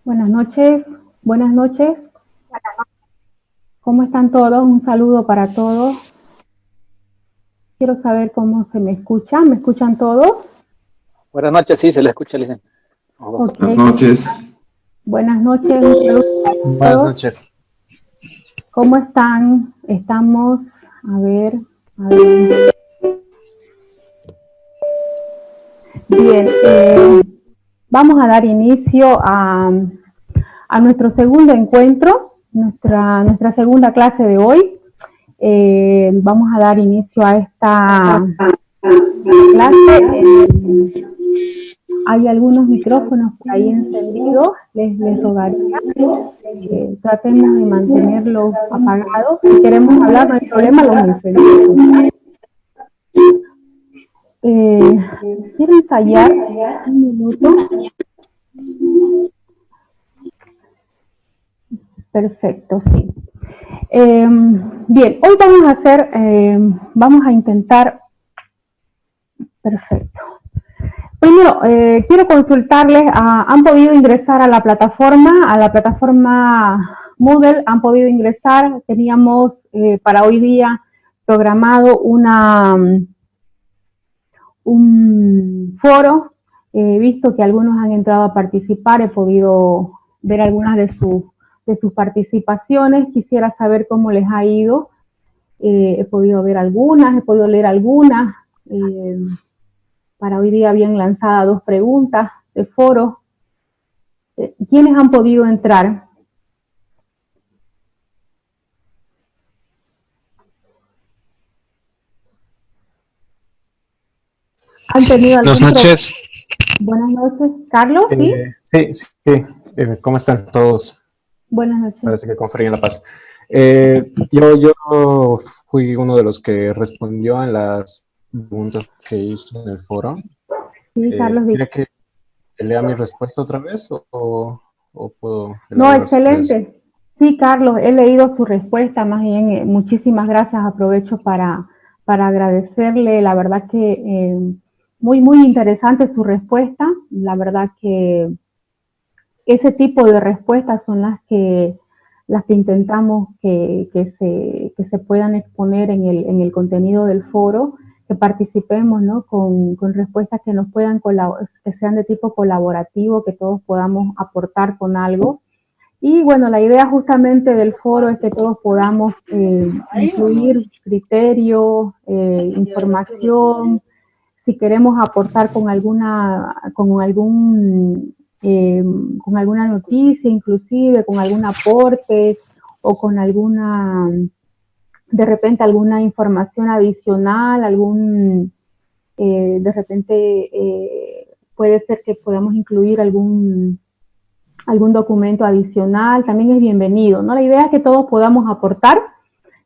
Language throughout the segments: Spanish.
Buenas noches, buenas noches. ¿Cómo están todos? Un saludo para todos. Quiero saber cómo se me escuchan. ¿Me escuchan todos? Buenas noches, sí, se le escucha, Licen. Ok. Buenas noches. Buenas noches, un saludo para Buenas todos. noches. ¿Cómo están? Estamos, a ver. Bien, vamos a dar inicio a nuestro segundo encuentro, nuestra segunda clase de hoy. Vamos a dar inicio a esta clase. Hay algunos micrófonos por ahí encendidos, les rogaría que tratemos de mantenerlos apagados. Si queremos hablar, no hay problema, los encendemos. Quiero ensayar un minuto. Perfecto, sí. Bien, hoy vamos a intentar, perfecto. Primero, quiero consultarles, ¿han podido ingresar a la plataforma Moodle? ¿Han podido ingresar? Teníamos para hoy día programado un foro. He visto que algunos han entrado a participar, he podido ver algunas de sus participaciones. Quisiera saber cómo les ha ido. He podido ver algunas, he podido leer algunas. Para hoy día habían lanzado 2 preguntas de foro. ¿Quiénes han podido entrar? ¿Han tenido algún Buenas noches. Buenas noches, Carlos, ¿sí? Sí. ¿Cómo están todos? Buenas noches. Parece que con frío en La Paz. Yo fui uno de los que respondió a las preguntas que hizo en el foro. Sí, Carlos. ¿Quiere que lea mi respuesta otra vez o puedo? No, excelente. Sí, Carlos, he leído su respuesta, más bien, muchísimas gracias. Aprovecho para agradecerle, la verdad que muy, muy interesante su respuesta. La verdad que ese tipo de respuestas son las que intentamos que se puedan exponer en el contenido del foro, que participemos, ¿no? con respuestas que nos puedan que sean de tipo colaborativo, que todos podamos aportar con algo. Y bueno, la idea justamente del foro es que todos podamos incluir criterios, información, si queremos aportar con alguna noticia, inclusive con algún aporte o con de repente alguna información adicional, de repente puede ser que podamos incluir algún documento adicional, también es bienvenido, ¿no? La idea es que todos podamos aportar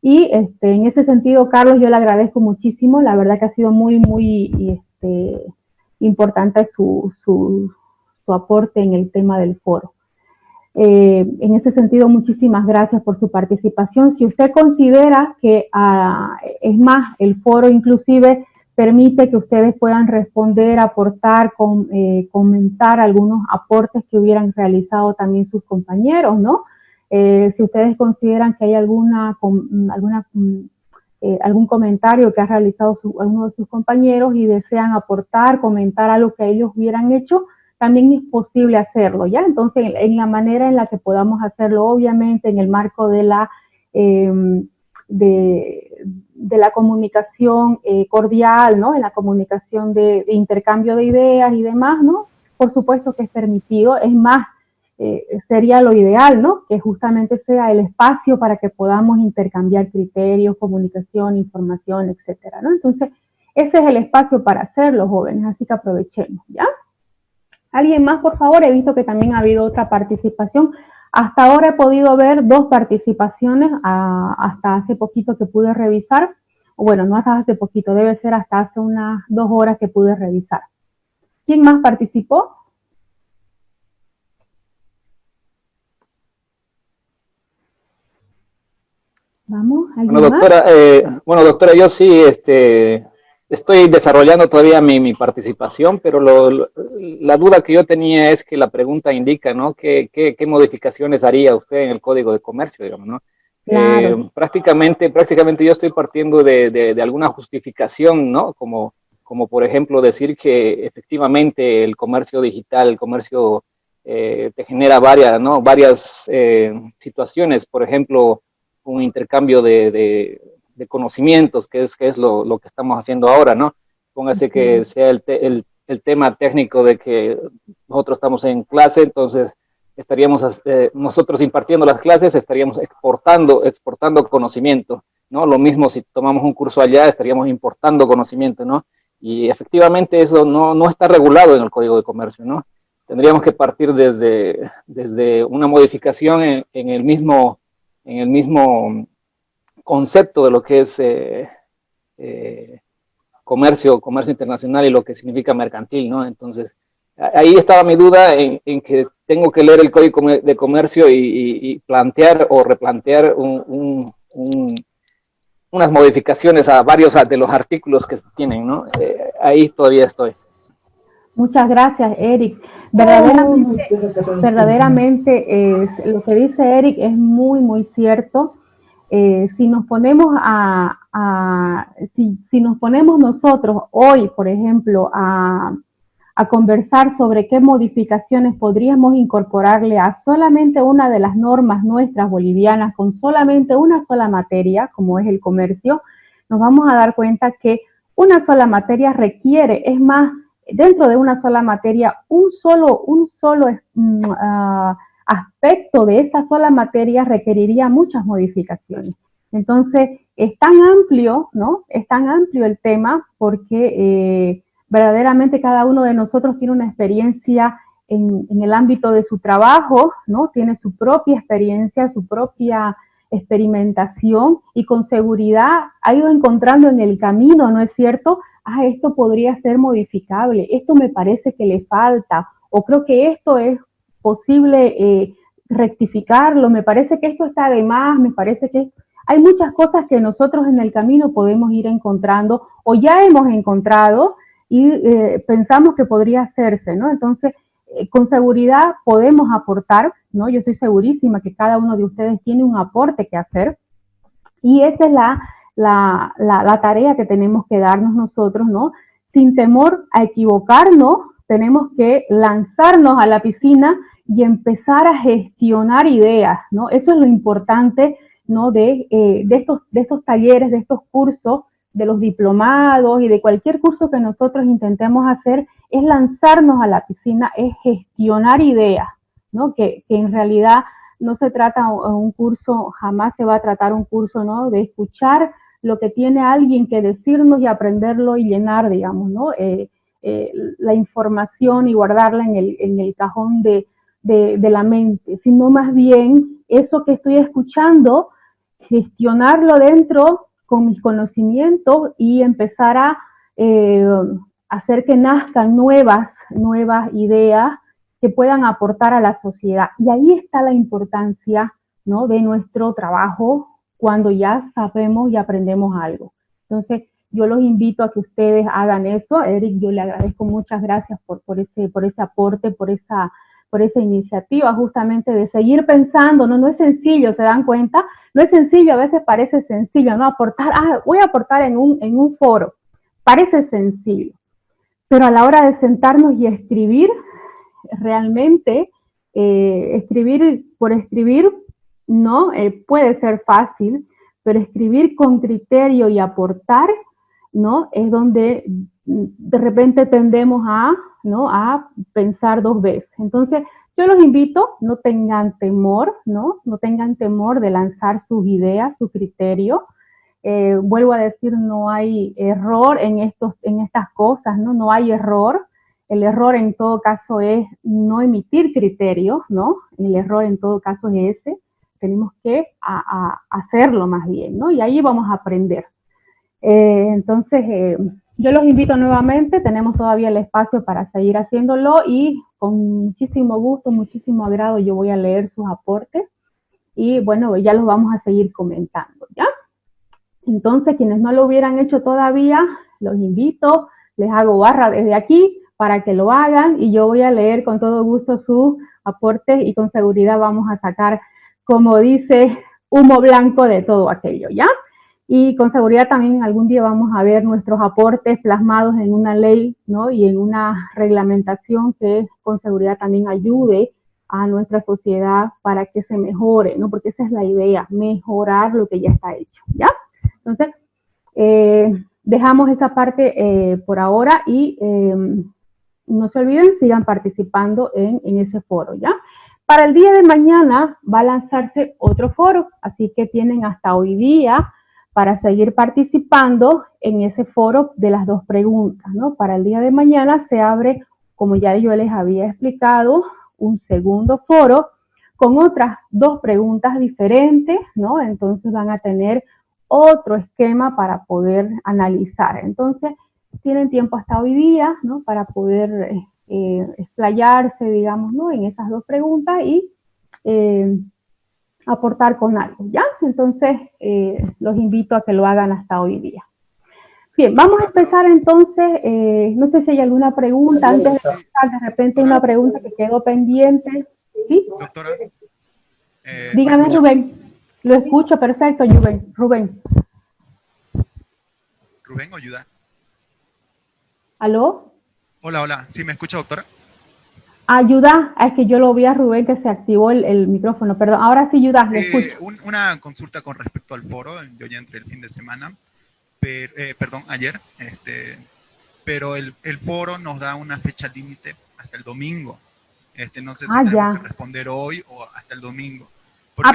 y en ese sentido, Carlos, yo le agradezco muchísimo, la verdad que ha sido muy, muy importante su aporte en el tema del foro. En ese sentido, muchísimas gracias por su participación. Si usted considera que, es más, el foro inclusive permite que ustedes puedan responder, aportar, comentar algunos aportes que hubieran realizado también sus compañeros, ¿no? Si ustedes consideran que hay algún comentario que ha realizado alguno de sus compañeros y desean aportar, comentar algo que ellos hubieran hecho, también es posible hacerlo, ¿ya? Entonces, en la manera en la que podamos hacerlo, obviamente, en el marco de la comunicación cordial, ¿no? En la comunicación de intercambio de ideas y demás, ¿no? Por supuesto que es permitido, es más, sería lo ideal, ¿no? Que justamente sea el espacio para que podamos intercambiar criterios, comunicación, información, etcétera, ¿no? Entonces, ese es el espacio para hacerlo, jóvenes, así que aprovechemos, ¿ya? ¿Alguien más, por favor? He visto que también ha habido otra participación. Hasta ahora he podido ver 2 participaciones, hasta hace poquito que pude revisar. O bueno, no hasta hace poquito, debe ser hasta hace unas 2 horas que pude revisar. ¿Quién más participó? Vamos, ¿alguien Bueno, doctora, más? doctora, yo sí, estoy desarrollando todavía mi participación, pero la duda que yo tenía es que la pregunta indica, ¿no? ¿Qué modificaciones haría usted en el Código de Comercio, digamos, ¿no? Claro. Prácticamente yo estoy partiendo de alguna justificación, ¿no? Como por ejemplo decir que efectivamente el comercio digital, el comercio te genera varias, ¿no? Varias situaciones, por ejemplo, un intercambio de conocimientos, que es lo que estamos haciendo ahora, ¿no? Póngase que sea el tema técnico de que nosotros estamos en clase, entonces estaríamos nosotros impartiendo las clases, estaríamos exportando conocimiento, ¿no? Lo mismo si tomamos un curso allá, estaríamos importando conocimiento, ¿no? Y efectivamente eso no está regulado en el Código de Comercio, ¿no? Tendríamos que partir desde una modificación en el mismo concepto de lo que es comercio internacional y lo que significa mercantil, ¿no? Entonces, ahí estaba mi duda en que tengo que leer el Código de Comercio y plantear o replantear unas modificaciones a varios de los artículos que tienen, ¿no? Ahí todavía estoy. Muchas gracias, Eric. Verdaderamente lo que dice Eric es muy, muy cierto. Si nos ponemos si nos ponemos nosotros hoy, por ejemplo, a conversar sobre qué modificaciones podríamos incorporarle a solamente una de las normas nuestras bolivianas con solamente una sola materia, como es el comercio, nos vamos a dar cuenta que una sola materia requiere, es más, dentro de una sola materia, un solo aspecto de esa sola materia requeriría muchas modificaciones. Entonces, es tan amplio, ¿no? Es tan amplio el tema porque verdaderamente cada uno de nosotros tiene una experiencia en el ámbito de su trabajo, ¿no? Tiene su propia experiencia, su propia experimentación y con seguridad ha ido encontrando en el camino, ¿no es cierto? Esto podría ser modificable, esto me parece que le falta, o creo que esto es posible rectificarlo, me parece que esto está de más, me parece que hay muchas cosas que nosotros en el camino podemos ir encontrando o ya hemos encontrado y pensamos que podría hacerse, ¿no? Entonces, con seguridad podemos aportar, ¿no? Yo estoy segurísima que cada uno de ustedes tiene un aporte que hacer y esa es la tarea que tenemos que darnos nosotros, ¿no? Sin temor a equivocarnos, tenemos que lanzarnos a la piscina y empezar a gestionar ideas, ¿no? Eso es lo importante, ¿no? De estos talleres, de estos cursos, de los diplomados y de cualquier curso que nosotros intentemos hacer, es lanzarnos a la piscina, es gestionar ideas, ¿no? Que en realidad no se trata un curso, jamás se va a tratar un curso, ¿no? De escuchar lo que tiene alguien que decirnos y aprenderlo y llenar, digamos, ¿no? La información y guardarla en el cajón de la mente, sino más bien eso que estoy escuchando, gestionarlo dentro con mis conocimientos y empezar a hacer que nazcan nuevas ideas que puedan aportar a la sociedad. Y ahí está la importancia, ¿no? De nuestro trabajo cuando ya sabemos y aprendemos algo. Entonces, yo los invito a que ustedes hagan eso. Eric, yo le agradezco, muchas gracias por ese aporte, por esa iniciativa justamente de seguir pensando, no es sencillo, ¿se dan cuenta? No es sencillo, a veces parece sencillo, ¿no? Aportar, voy a aportar en un foro, parece sencillo, pero a la hora de sentarnos y escribir, realmente escribir por escribir, ¿no? Puede ser fácil, pero escribir con criterio y aportar, ¿no? Es donde de repente tendemos ¿no? A pensar dos veces. Entonces, yo los invito, no tengan temor, ¿no? No tengan temor de lanzar sus ideas, su criterio. Vuelvo a decir, no hay error en estas cosas, ¿no? No hay error. El error en todo caso es no emitir criterios, ¿no? El error en todo caso es ese. Tenemos que hacerlo más bien, ¿no? Y ahí vamos a aprender. Entonces, yo los invito nuevamente, tenemos todavía el espacio para seguir haciéndolo y con muchísimo gusto, muchísimo agrado yo voy a leer sus aportes y bueno, ya los vamos a seguir comentando, ¿ya? Entonces, quienes no lo hubieran hecho todavía, los invito, les hago barra desde aquí para que lo hagan y yo voy a leer con todo gusto sus aportes y con seguridad vamos a sacar, como dice, humo blanco de todo aquello, ¿ya? Y con seguridad también algún día vamos a ver nuestros aportes plasmados en una ley, ¿no? Y en una reglamentación que con seguridad también ayude a nuestra sociedad para que se mejore, ¿no? Porque esa es la idea, mejorar lo que ya está hecho, ¿ya? Entonces, dejamos esa parte por ahora y no se olviden, sigan participando en ese foro, ¿ya? Para el día de mañana va a lanzarse otro foro, así que tienen hasta hoy día para seguir participando en ese foro de las 2 preguntas, ¿no? Para el día de mañana se abre, como ya yo les había explicado, un segundo foro con otras 2 preguntas diferentes, ¿no? Entonces van a tener otro esquema para poder analizar. Entonces, tienen tiempo hasta hoy día, ¿no? Para poder explayarse, digamos, ¿no? En esas 2 preguntas y aportar con algo, ¿ya? Entonces, los invito a que lo hagan hasta hoy día. Bien, vamos a empezar entonces, no sé si hay alguna pregunta, antes de empezar, de repente una pregunta que quedó pendiente, ¿sí? Doctora. Dígame, Rubén. Lo escucho perfecto, Rubén. Rubén, ayuda. ¿Aló? Hola, hola. ¿Sí me escucha, doctora? Ayuda, es que yo lo vi a Rubén que se activó el micrófono, perdón. Ahora sí, Ayuda, le escucho. Una consulta con respecto al foro. Yo ya entré el fin de semana, pero, perdón, ayer, pero el foro nos da una fecha límite hasta el domingo. No sé si tenemos que responder hoy o hasta el domingo.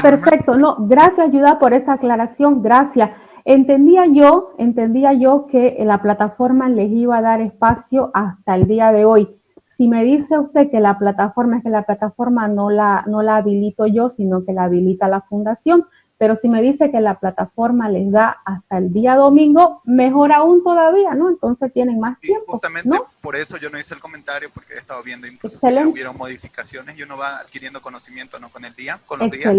Perfecto. No, gracias, Ayuda, por esa aclaración. Gracias. Entendía yo que la plataforma les iba a dar espacio hasta el día de hoy. Si me dice usted que la plataforma no la habilito yo, sino que la habilita la fundación, pero si me dice que la plataforma les da hasta el día domingo, mejor aún todavía, ¿no? Entonces tienen más tiempo. Justamente, ¿no? Por eso yo no hice el comentario, porque he estado viendo incluso que ya hubieron modificaciones y uno va adquiriendo conocimiento, ¿no? Con el día, con los días.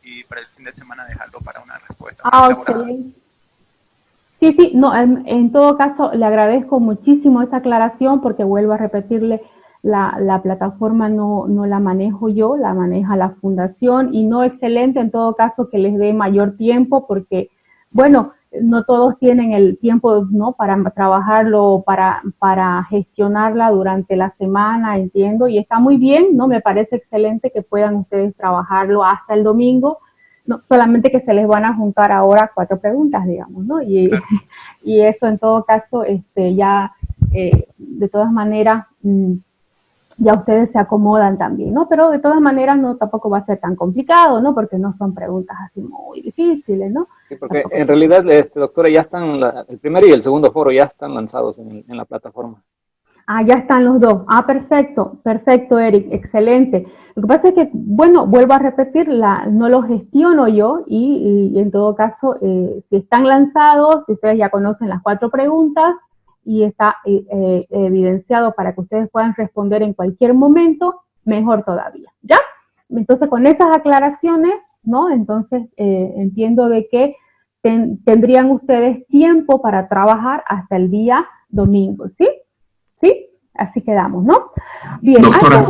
Y para el fin de semana dejarlo para una respuesta. Excelente. Sí, no, en todo caso le agradezco muchísimo esa aclaración porque vuelvo a repetirle, la plataforma no la manejo yo, la maneja la fundación y no excelente en todo caso que les dé mayor tiempo porque, bueno, no todos tienen el tiempo, ¿no? Para trabajarlo, para gestionarla durante la semana, entiendo, y está muy bien, ¿no? Me parece excelente que puedan ustedes trabajarlo hasta el domingo. No, solamente que se les van a juntar ahora 4 preguntas, digamos, ¿no? Y eso en todo caso, ya de todas maneras, ya ustedes se acomodan también, ¿no? Pero de todas maneras no tampoco va a ser tan complicado, ¿no? Porque no son preguntas así muy difíciles, ¿no? Sí, porque en realidad, doctora, ya están, el primero y el segundo foro ya están lanzados en la plataforma. Ya están los 2. Perfecto, Eric, excelente. Lo que pasa es que, bueno, vuelvo a repetir, no lo gestiono yo y en todo caso, si están lanzados, si ustedes ya conocen las 4 preguntas y está evidenciado para que ustedes puedan responder en cualquier momento, mejor todavía, ¿ya? Entonces, con esas aclaraciones, ¿no? Entonces, entiendo de que tendrían ustedes tiempo para trabajar hasta el día domingo, ¿sí? ¿Sí? Así quedamos, ¿no? Bien, doctora,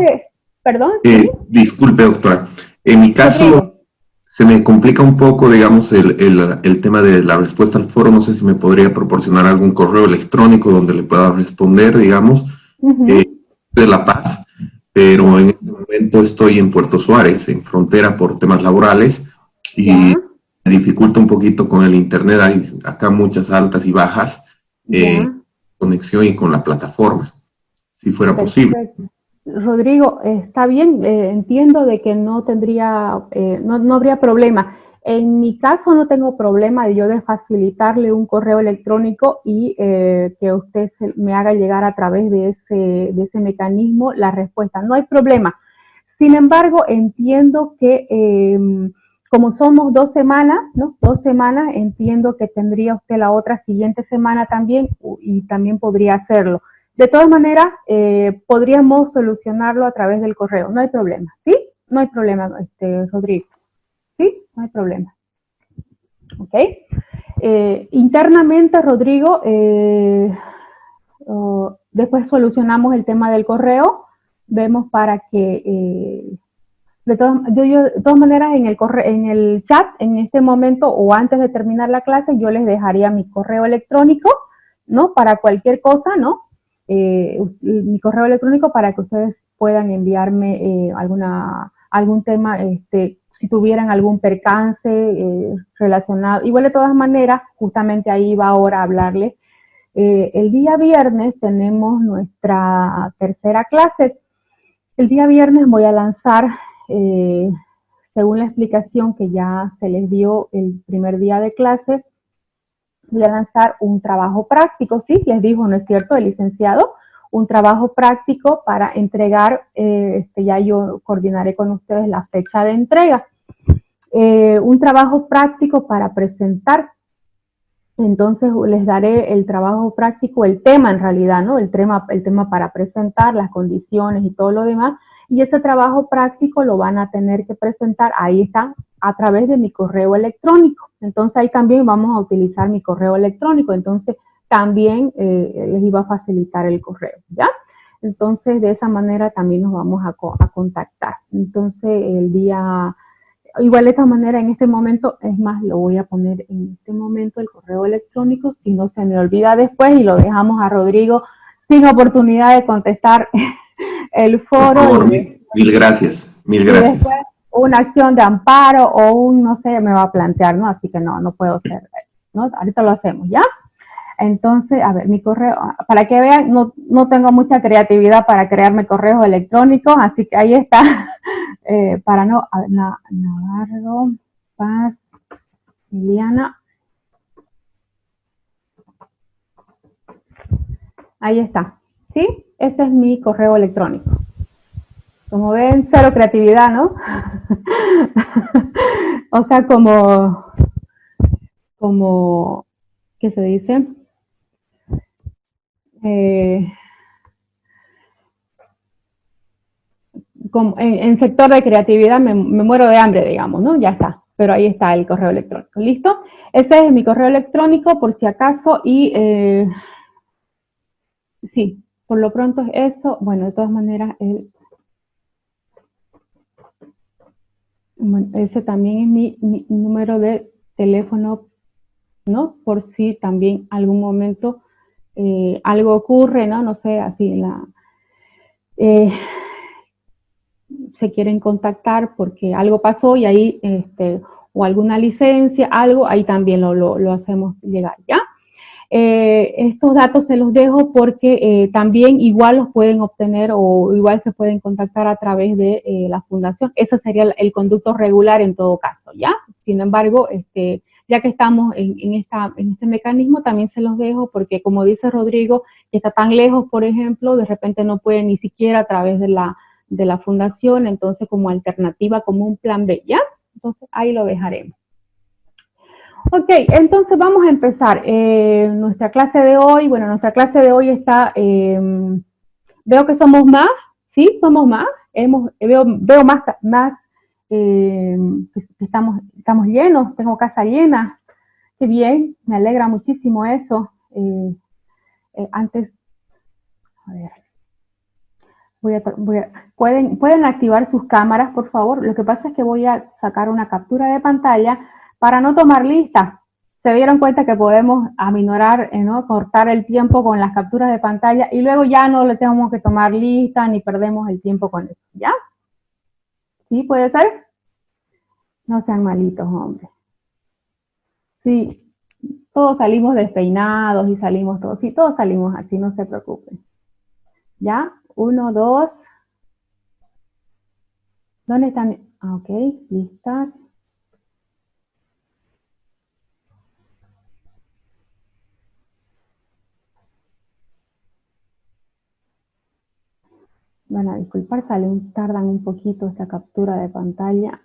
perdón. ¿Sí? Disculpe, doctora. En mi caso, se me complica un poco, digamos, el tema de la respuesta al foro. No sé si me podría proporcionar algún correo electrónico donde le pueda responder, digamos, de La Paz, pero en este momento estoy en Puerto Suárez, en frontera por temas laborales, y me dificulta un poquito con el internet. Hay acá muchas altas y bajas. Conexión y con la plataforma, si fuera posible. Rodrigo, está bien, entiendo de que no tendría, no habría problema. En mi caso no tengo problema de facilitarle un correo electrónico y que usted me haga llegar a través de ese mecanismo la respuesta. No hay problema. Sin embargo, entiendo que como somos 2 semanas, ¿no? 2 semanas, entiendo que tendría usted la otra siguiente semana también y también podría hacerlo. De todas maneras, podríamos solucionarlo a través del correo, no hay problema, ¿sí? No hay problema, Rodrigo, ¿sí? No hay problema. ¿Ok? Internamente, Rodrigo, después solucionamos el tema del correo, vemos para que, de todas maneras, en el chat, en este momento o antes de terminar la clase, yo les dejaría mi correo electrónico, ¿no? Para cualquier cosa, ¿no? Mi correo electrónico para que ustedes puedan enviarme algún tema, si tuvieran algún percance relacionado. Igual de todas maneras, justamente ahí va ahora a hablarles. El día viernes tenemos nuestra tercera clase. El día viernes voy a lanzar, según la explicación que ya se les dio el primer día de clase, voy a lanzar un trabajo práctico, ¿sí? Les dijo, ¿no es cierto?, el licenciado, un trabajo práctico para entregar, ya yo coordinaré con ustedes la fecha de entrega. Un trabajo práctico para presentar. Entonces les daré el trabajo práctico, el tema en realidad, ¿no? El tema para presentar, las condiciones y todo lo demás. Y ese trabajo práctico lo van a tener que presentar, ahí está, a través de mi correo electrónico. Entonces ahí también vamos a utilizar mi correo electrónico. Entonces también les iba a facilitar el correo, ¿ya? Entonces de esa manera también nos vamos a contactar. Entonces el día... Igual de esta manera, en este momento, es más, lo voy a poner en este momento el correo electrónico, si no se me olvida después, y lo dejamos a Rodrigo sin oportunidad de contestar el foro. Por favor, mil gracias, mil gracias. Después una acción de amparo o un, no sé, me va a plantear, ¿no? Así que no puedo hacer, ¿no? Ahorita lo hacemos, ¿ya? Entonces, a ver, mi correo, para que vean, no tengo mucha creatividad para crearme correos electrónicos, así que ahí está. Para no, a ver, Navarro, Paz, Liliana. Ahí está, ¿sí? Este es mi correo electrónico. Como ven, cero creatividad, ¿no? O sea, como, ¿qué se dice? Como en sector de creatividad me muero de hambre, digamos, ¿no? Ya está, pero ahí está el correo electrónico, ¿listo? Ese es mi correo electrónico, por si acaso, y sí, por lo pronto es eso. Bueno, de todas maneras, bueno, ese también es mi número de teléfono, ¿no? Por si también algún momento algo ocurre, ¿no? No sé, así se quieren contactar porque algo pasó y ahí, o alguna licencia, algo, ahí también lo hacemos llegar, ¿ya? Estos datos se los dejo porque también igual los pueden obtener o igual se pueden contactar a través de la fundación. Ese sería el conducto regular en todo caso, ¿ya? Sin embargo, ya que estamos en este mecanismo, también se los dejo porque, como dice Rodrigo, que está tan lejos, por ejemplo, de repente no puede ni siquiera a través de la fundación, entonces como alternativa, como un plan B, ¿ya? Entonces ahí lo dejaremos. Ok, entonces vamos a empezar nuestra clase de hoy. Bueno, nuestra clase de hoy está, veo que somos más, ¿sí? Somos más, veo más que estamos llenos, tengo casa llena, qué bien, me alegra muchísimo eso. Antes, a ver, pueden activar sus cámaras, por favor. Lo que pasa es que voy a sacar una captura de pantalla para no tomar lista. Se dieron cuenta que podemos aminorar, ¿no? Cortar el tiempo con las capturas de pantalla y luego ya no le tenemos que tomar lista ni perdemos el tiempo con eso, ¿ya? ¿Sí puede ser? No sean malitos, hombre. Sí, todos salimos despeinados y salimos todos, sí, todos salimos así, no se preocupen. ¿Ya? 1, 2. ¿Dónde están? Ah, ok, listas. Van a disculpar, tardan un poquito esta captura de pantalla.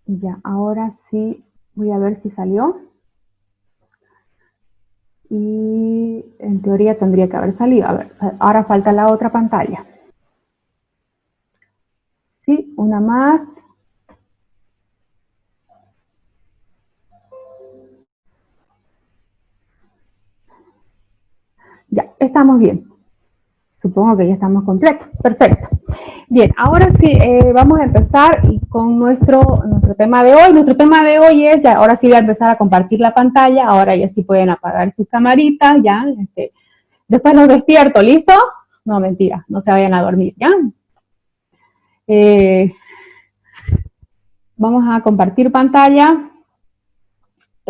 Ya, ahora sí, voy a ver si salió. Y en teoría tendría que haber salido. A ver, ahora falta la otra pantalla. Sí, una más. estamos bien. Supongo que ya estamos completos. Perfecto. Bien, ahora sí, vamos a empezar con nuestro tema de hoy. Nuestro tema de hoy es, ya, ahora sí voy a empezar a compartir la pantalla, ahora ya sí pueden apagar sus camaritas, ya. Después los despierto, ¿listo? No, mentira, no se vayan a dormir, ¿ya? Vamos a compartir pantalla.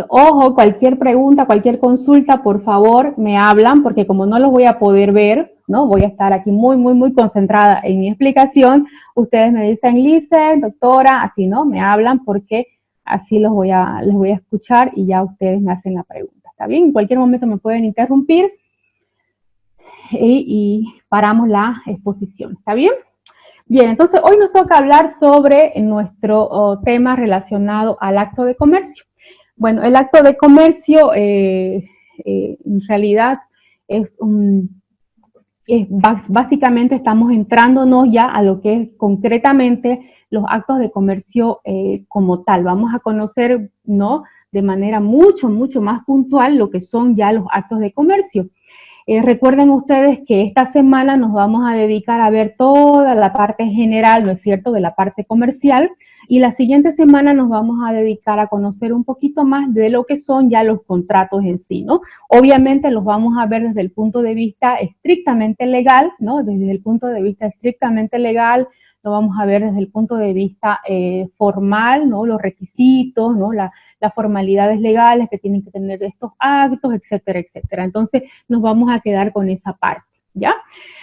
Ojo, cualquier pregunta, cualquier consulta, por favor, me hablan, porque como no los voy a poder ver, ¿no? Voy a estar aquí muy concentrada en mi explicación. Ustedes me dicen, Lice, doctora, así, ¿no? Me hablan porque así les voy a escuchar y ya ustedes me hacen la pregunta, ¿está bien? En cualquier momento me pueden interrumpir y paramos la exposición, ¿está bien? Bien, entonces hoy nos toca hablar sobre nuestro tema relacionado al acto de comercio. Bueno, el acto de comercio en realidad básicamente estamos entrándonos ya a lo que es concretamente los actos de comercio como tal. Vamos a conocer, ¿no?, de manera mucho más puntual lo que son ya los actos de comercio. Recuerden ustedes que esta semana nos vamos a dedicar a ver toda la parte general, ¿no es cierto?, de la parte comercial, y la siguiente semana nos vamos a dedicar a conocer un poquito más de lo que son ya los contratos en sí, ¿no? Obviamente los vamos a ver desde el punto de vista estrictamente legal, ¿no? Desde el punto de vista estrictamente legal, lo vamos a ver desde el punto de vista formal, ¿no? Los requisitos, ¿no? Las formalidades legales que tienen que tener estos actos, etcétera, etcétera. Entonces nos vamos a quedar con esa parte, ¿ya?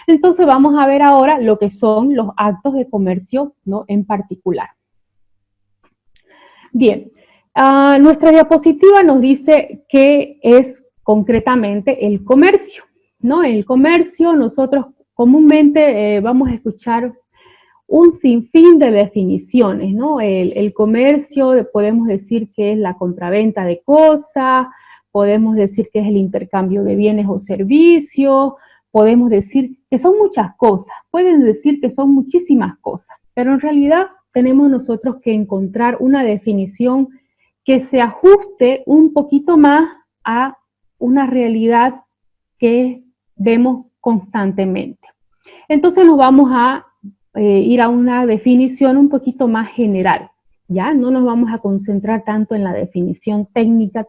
Entonces vamos a ver ahora lo que son los actos de comercio, ¿no?, en particular. Bien, nuestra diapositiva nos dice qué es concretamente el comercio, ¿no? El comercio, nosotros comúnmente vamos a escuchar un sinfín de definiciones, ¿no? El comercio, podemos decir que es la compraventa de cosas, podemos decir que es el intercambio de bienes o servicios, podemos decir que son muchas cosas, pueden decir que son muchísimas cosas, pero en realidad tenemos nosotros que encontrar una definición que se ajuste un poquito más a una realidad que vemos constantemente. Entonces nos vamos a ir a una definición un poquito más general, ¿ya? No nos vamos a concentrar tanto en la definición técnica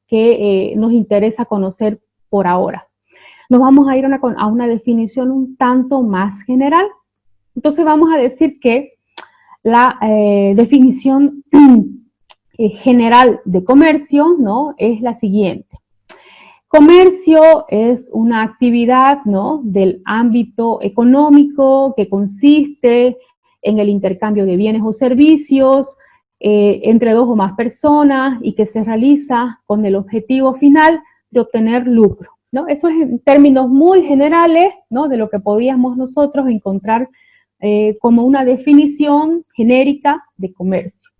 que nos interesa conocer por ahora. Nos vamos a ir a una definición un tanto más general. Entonces vamos a decir que la definición general de comercio, ¿no?, es la siguiente. Comercio es una actividad, ¿no?, del ámbito económico que consiste en el intercambio de bienes o servicios entre dos o más personas y que se realiza con el objetivo final de obtener lucro, ¿no? Eso es en términos muy generales, ¿no?, de lo que podíamos nosotros encontrar como una definición genérica de comercio.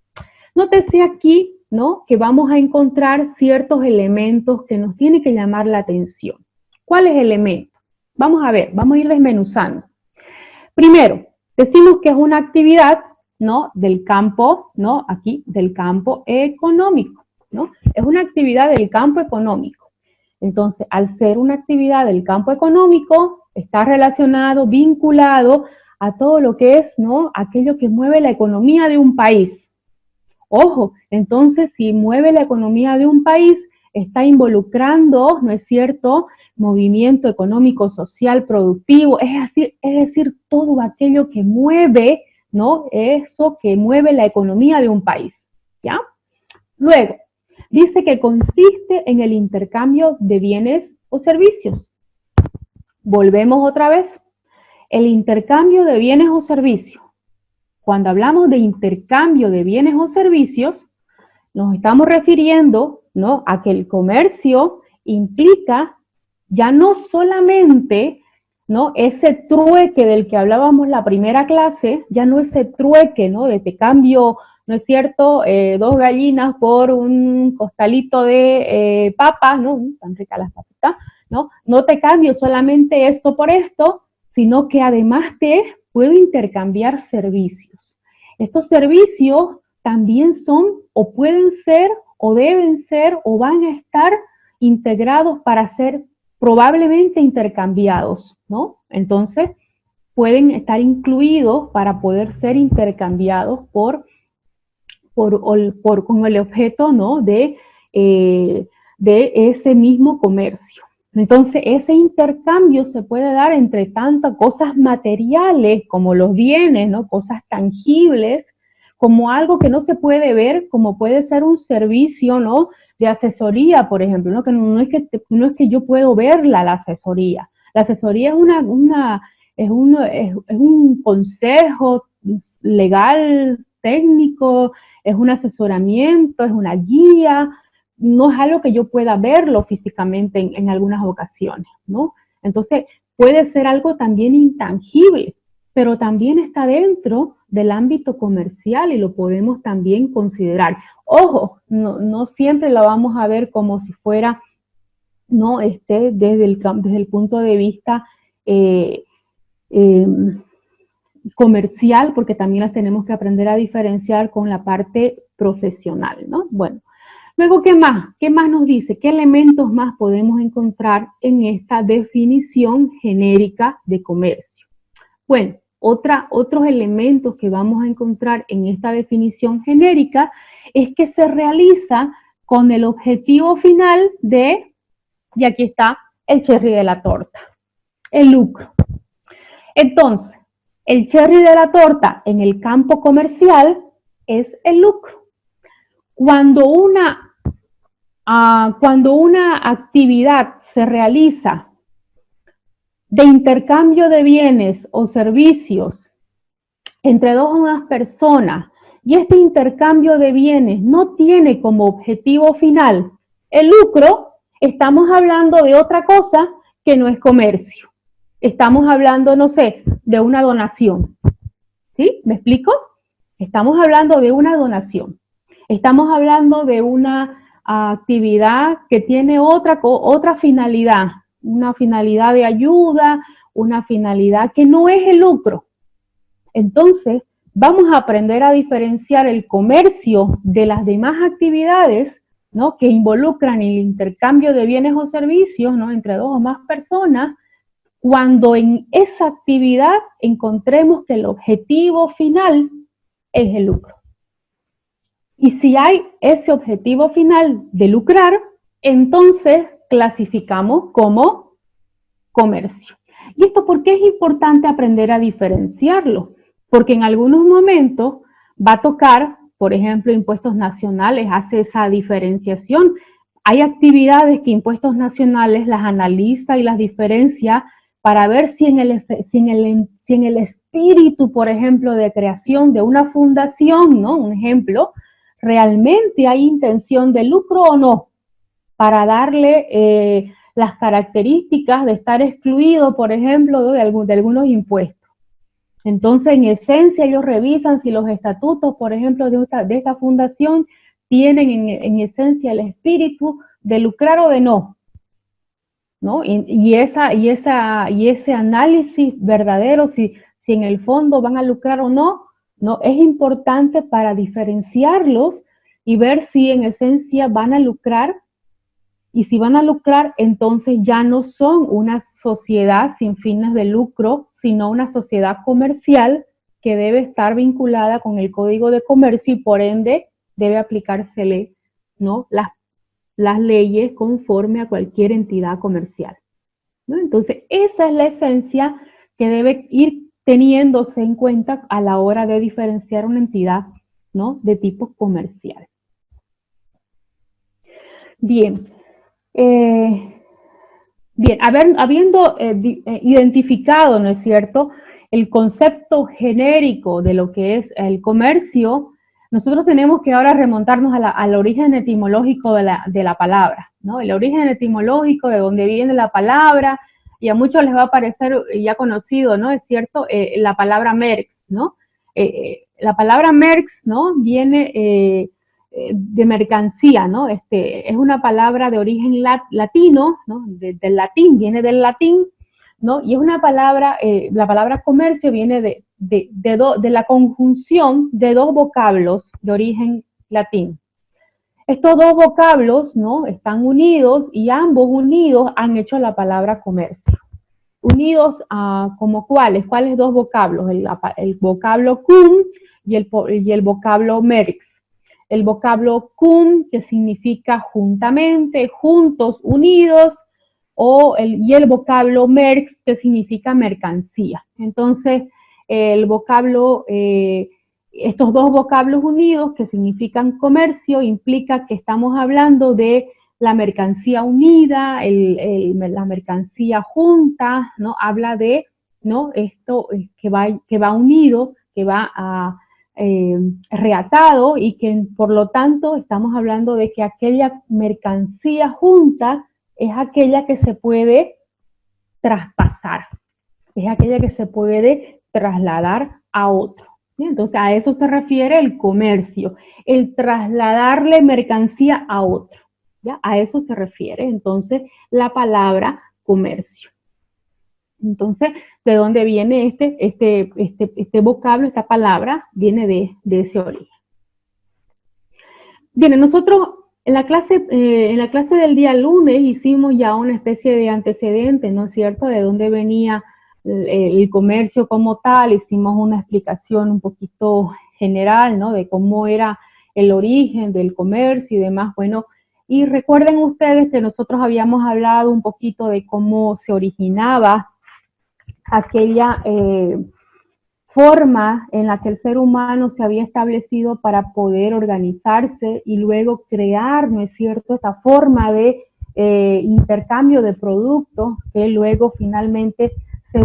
Nótese aquí, ¿no?, que vamos a encontrar ciertos elementos que nos tienen que llamar la atención. ¿Cuáles elementos? Vamos a ver, vamos a ir desmenuzando. Primero, decimos que es una actividad, ¿no?, del campo, ¿no?, aquí, del campo económico, ¿no? Es una actividad del campo económico. Entonces, al ser una actividad del campo económico, está relacionado, vinculado a todo lo que es, ¿no?, aquello que mueve la economía de un país. Ojo, entonces si mueve la economía de un país, está involucrando, ¿no es cierto?, movimiento económico, social, productivo, es decir, todo aquello que mueve, ¿no?, eso que mueve la economía de un país, ¿ya? Luego, dice que consiste en el intercambio de bienes o servicios. Volvemos otra vez. El intercambio de bienes o servicios. Cuando hablamos de intercambio de bienes o servicios, nos estamos refiriendo, ¿no?, a que el comercio implica ya no solamente, ¿no?, ese trueque del que hablábamos la primera clase, ya no ese trueque, ¿no?, de te cambio, ¿no es cierto?, 2 gallinas por un costalito de papas, ¿no?, tan ricas las papitas, ¿no? No te cambio solamente esto por esto, sino que además te puedo intercambiar servicios. Estos servicios también son o pueden ser o deben ser o van a estar integrados para ser probablemente intercambiados, ¿no? Entonces, pueden estar incluidos para poder ser intercambiados con el objeto, ¿no? de ese mismo comercio. Entonces, ese intercambio se puede dar entre tantas cosas materiales como los bienes, ¿no? Cosas tangibles, como algo que no se puede ver, como puede ser un servicio, ¿no? De asesoría, por ejemplo, ¿no? Que no es que yo puedo verla, la asesoría. La asesoría es un consejo legal, técnico, es un asesoramiento, es una guía, no es algo que yo pueda verlo físicamente en algunas ocasiones, ¿no? Entonces, puede ser algo también intangible, pero también está dentro del ámbito comercial y lo podemos también considerar. Ojo, no siempre lo vamos a ver como si fuera, ¿no? Desde el punto de vista comercial, porque también las tenemos que aprender a diferenciar con la parte profesional, ¿no? Bueno, luego, ¿qué más? ¿Qué más nos dice? ¿Qué elementos más podemos encontrar en esta definición genérica de comercio? Bueno, otros elementos que vamos a encontrar en esta definición genérica es que se realiza con el objetivo final de, y aquí está el cherry de la torta, el lucro. Entonces, el cherry de la torta en el campo comercial es el lucro. Cuando una actividad se realiza de intercambio de bienes o servicios entre dos o más personas y este intercambio de bienes no tiene como objetivo final el lucro, estamos hablando de otra cosa que no es comercio. Estamos hablando, no sé, de una donación. ¿Sí? ¿Me explico? Estamos hablando de una donación. Estamos hablando de una actividad que tiene otra finalidad, una finalidad de ayuda, una finalidad que no es el lucro. Entonces, vamos a aprender a diferenciar el comercio de las demás actividades, ¿no? Que involucran el intercambio de bienes o servicios, ¿no? Entre dos o más personas, cuando en esa actividad encontremos que el objetivo final es el lucro. Y si hay ese objetivo final de lucrar, entonces clasificamos como comercio. ¿Y esto por qué es importante aprender a diferenciarlo? Porque en algunos momentos va a tocar, por ejemplo, impuestos nacionales, hace esa diferenciación. Hay actividades que impuestos nacionales las analiza y las diferencia para ver si en el espíritu, por ejemplo, de creación de una fundación, ¿no? Un ejemplo, realmente hay intención de lucro o no, para darle las características de estar excluido, por ejemplo, de algunos impuestos. Entonces, en esencia, ellos revisan si los estatutos, por ejemplo, de esta fundación tienen en esencia el espíritu de lucrar o de no, ¿no? Y ese análisis verdadero, si en el fondo van a lucrar o no, es importante para diferenciarlos y ver si en esencia van a lucrar. Y si van a lucrar, entonces ya no son una sociedad sin fines de lucro, sino una sociedad comercial que debe estar vinculada con el Código de Comercio y por ende debe aplicársele, ¿no? las leyes conforme a cualquier entidad comercial, ¿no? Entonces, esa es la esencia que debe ir teniéndose en cuenta a la hora de diferenciar una entidad, ¿no? De tipo comercial. Bien. Habiendo identificado, ¿no es cierto?, el concepto genérico de lo que es el comercio, nosotros tenemos que ahora remontarnos al origen etimológico de la palabra, ¿no? El origen etimológico de donde viene la palabra, y a muchos les va a parecer ya conocido, ¿no? Es cierto, la palabra merx, ¿no? La palabra merx, ¿no? Viene de mercancía, ¿no? Es una palabra de origen latino, ¿no? Del latín, viene del latín, ¿no? Y es una palabra, la palabra comercio viene de la conjunción de dos vocablos de origen latín. Estos dos vocablos, ¿no?, están unidos y ambos unidos han hecho la palabra comercio. Unidos como ¿cuáles? ¿Cuáles dos vocablos? El vocablo cum y el vocablo merx. El vocablo cum, que significa juntamente, juntos, unidos, y el vocablo merx, que significa mercancía. Entonces, estos dos vocablos unidos, que significan comercio, implica que estamos hablando de la mercancía unida, la mercancía junta, ¿no? Habla de, ¿no?, esto que va unido, que va reatado, y que por lo tanto estamos hablando de que aquella mercancía junta es aquella que se puede traspasar, es aquella que se puede trasladar a otro. Entonces a eso se refiere el comercio, el trasladarle mercancía a otro. ¿Ya? A eso se refiere entonces la palabra comercio. Entonces, ¿de dónde viene este vocablo, esta palabra? Viene de ese origen. Bien, nosotros en la clase del día lunes hicimos ya una especie de antecedente, ¿no es cierto?, de dónde venía el comercio como tal. Hicimos una explicación un poquito general, ¿no?, de cómo era el origen del comercio y demás. Bueno, y recuerden ustedes que nosotros habíamos hablado un poquito de cómo se originaba aquella forma en la que el ser humano se había establecido para poder organizarse y luego crear, ¿no es cierto?, esta forma de intercambio de productos que luego finalmente se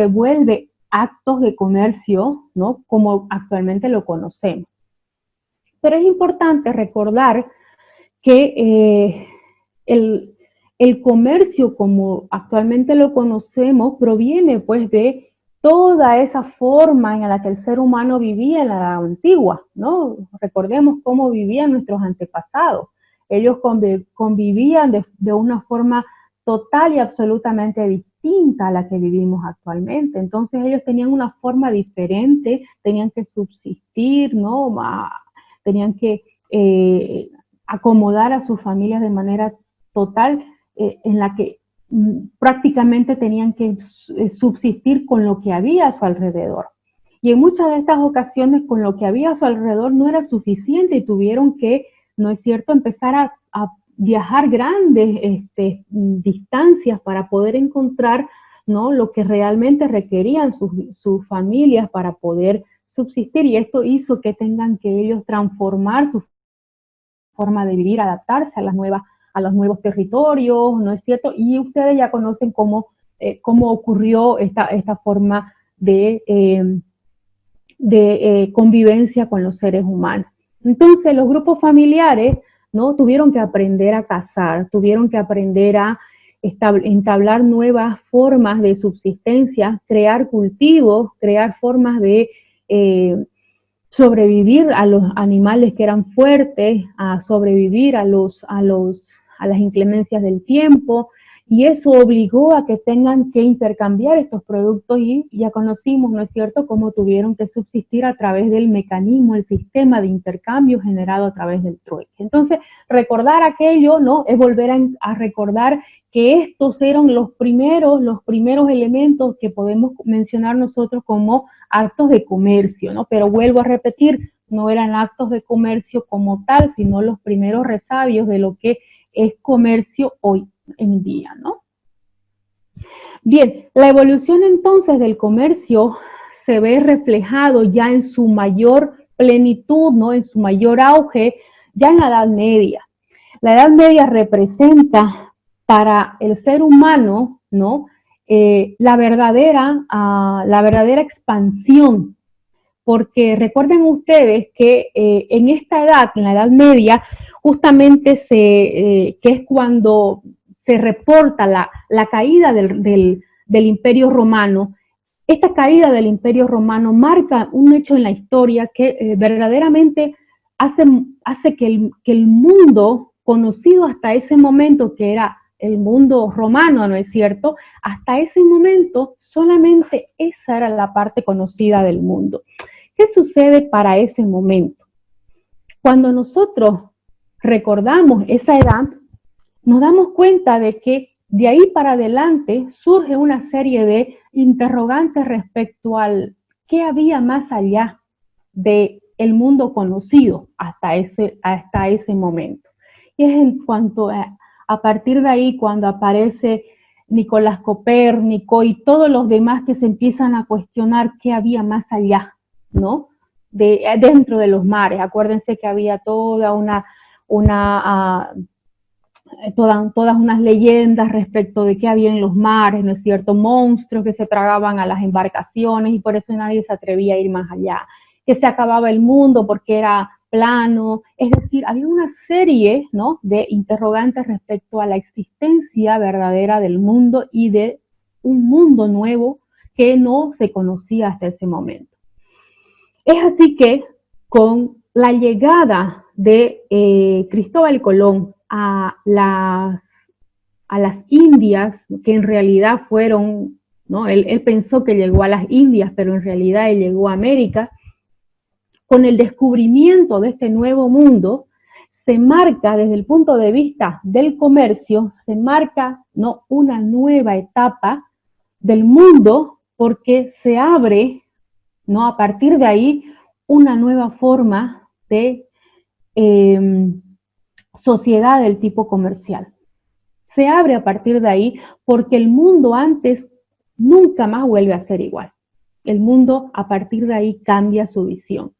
vuelve actos de comercio, ¿no?, como actualmente lo conocemos. Pero es importante recordar que el comercio como actualmente lo conocemos proviene pues de toda esa forma en la que el ser humano vivía en la edad antigua, ¿no? Recordemos cómo vivían nuestros antepasados. Ellos convivían de una forma total y absolutamente distinta a la que vivimos actualmente. Entonces ellos tenían una forma diferente, tenían que subsistir, ¿no?, tenían que acomodar a sus familias de manera total, en la que prácticamente tenían que subsistir con lo que había a su alrededor. Y en muchas de estas ocasiones con lo que había a su alrededor no era suficiente y tuvieron que, ¿no es cierto?, empezar a viajar grandes distancias para poder encontrar, ¿no?, lo que realmente requerían sus familias para poder subsistir, y esto hizo que tengan que ellos transformar su forma de vivir, adaptarse a los nuevos territorios, ¿no es cierto? Y ustedes ya conocen cómo ocurrió esta forma de convivencia con los seres humanos. Entonces los grupos familiares, ¿no?, tuvieron que aprender a cazar, tuvieron que aprender a entablar nuevas formas de subsistencia, crear cultivos, crear formas de sobrevivir a los animales que eran fuertes, a sobrevivir a las inclemencias del tiempo, y eso obligó a que tengan que intercambiar estos productos, y ya conocimos, ¿no es cierto?, cómo tuvieron que subsistir a través del mecanismo, el sistema de intercambio generado a través del trueque. Entonces, recordar aquello, ¿no?, es volver a recordar que estos eran los primeros elementos que podemos mencionar nosotros como actos de comercio, ¿no? Pero vuelvo a repetir, no eran actos de comercio como tal, sino los primeros resabios de lo que es comercio hoy en día, ¿no? Bien, la evolución entonces del comercio se ve reflejado ya en su mayor plenitud, ¿no?, en su mayor auge, ya en la Edad Media. La Edad Media representa para el ser humano, ¿no?, la verdadera expansión, porque recuerden ustedes que en esta edad, en la Edad Media, justamente que es cuando se reporta la caída del Imperio Romano. Esta caída del Imperio Romano marca un hecho en la historia que verdaderamente hace que el mundo conocido hasta ese momento, que era el mundo romano, ¿no es cierto?, hasta ese momento solamente esa era la parte conocida del mundo. ¿Qué sucede para ese momento? cuando nosotros recordamos esa edad, nos damos cuenta de que de ahí para adelante surge una serie de interrogantes respecto al qué había más allá del mundo conocido hasta ese momento. Y es en cuanto a partir de ahí cuando aparece Nicolás Copérnico y todos los demás que se empiezan a cuestionar qué había más allá, ¿no? Dentro de los mares. Acuérdense que había todas unas leyendas respecto de qué había en los mares, ¿no es cierto? Monstruos que se tragaban a las embarcaciones y por eso nadie se atrevía a ir más allá. Que se acababa el mundo porque era plano. Es decir, había una serie, ¿no?, de interrogantes respecto a la existencia verdadera del mundo y de un mundo nuevo que no se conocía hasta ese momento. Es así que con la llegada de Cristóbal Colón a las Indias, que en realidad fueron, ¿no? Él pensó que llegó a las Indias, pero en realidad él llegó a América. Con el descubrimiento de este nuevo mundo, se marca desde el punto de vista del comercio, se marca, ¿no?, una nueva etapa del mundo porque se abre, ¿no?, a partir de ahí una nueva forma de sociedad del tipo comercial. Se abre a partir de ahí porque el mundo antes nunca más vuelve a ser igual. El mundo a partir de ahí cambia su visión.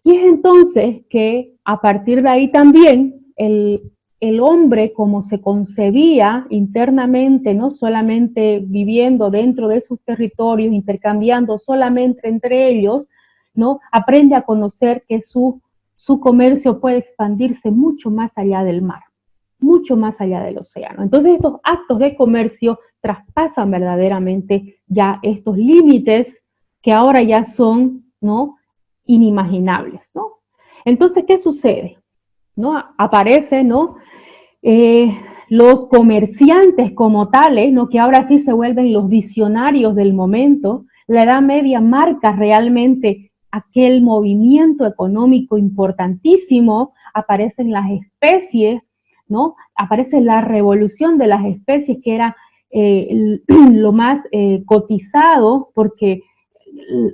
Y es entonces que a partir de ahí también el hombre, como se concebía internamente, no solamente viviendo dentro de sus territorios, intercambiando solamente entre ellos, ¿no?, aprende a conocer que su comercio puede expandirse mucho más allá del mar, mucho más allá del océano. Entonces estos actos de comercio traspasan verdaderamente ya estos límites que ahora ya son, ¿no?, inimaginables, ¿no? Entonces, ¿qué sucede? ¿No? Aparecen, ¿no?, los comerciantes como tales, ¿no?, que ahora sí se vuelven los visionarios del momento. La Edad Media marca realmente aquel movimiento económico importantísimo. Aparecen las especies, ¿no? Aparece la revolución de las especies, que era lo más cotizado, porque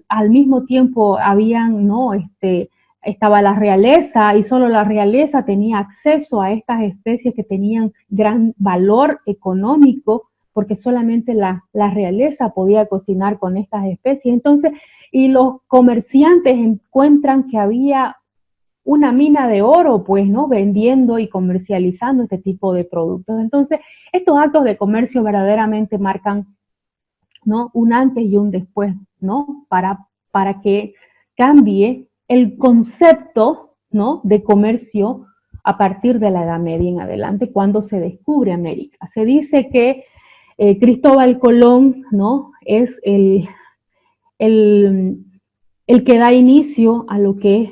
al mismo tiempo habían, ¿no?, estaba la realeza y solo la realeza tenía acceso a estas especies que tenían gran valor económico, porque solamente la realeza podía cocinar con estas especies. Entonces, y los comerciantes encuentran que había una mina de oro, pues, ¿no?, vendiendo y comercializando este tipo de productos. Entonces, estos actos de comercio verdaderamente marcan, ¿no?, un antes y un después, ¿no?, para que cambie el concepto, ¿no?, de comercio a partir de la Edad Media en adelante, cuando se descubre América. Se dice que Cristóbal Colón, ¿no?, es el que da inicio a lo que es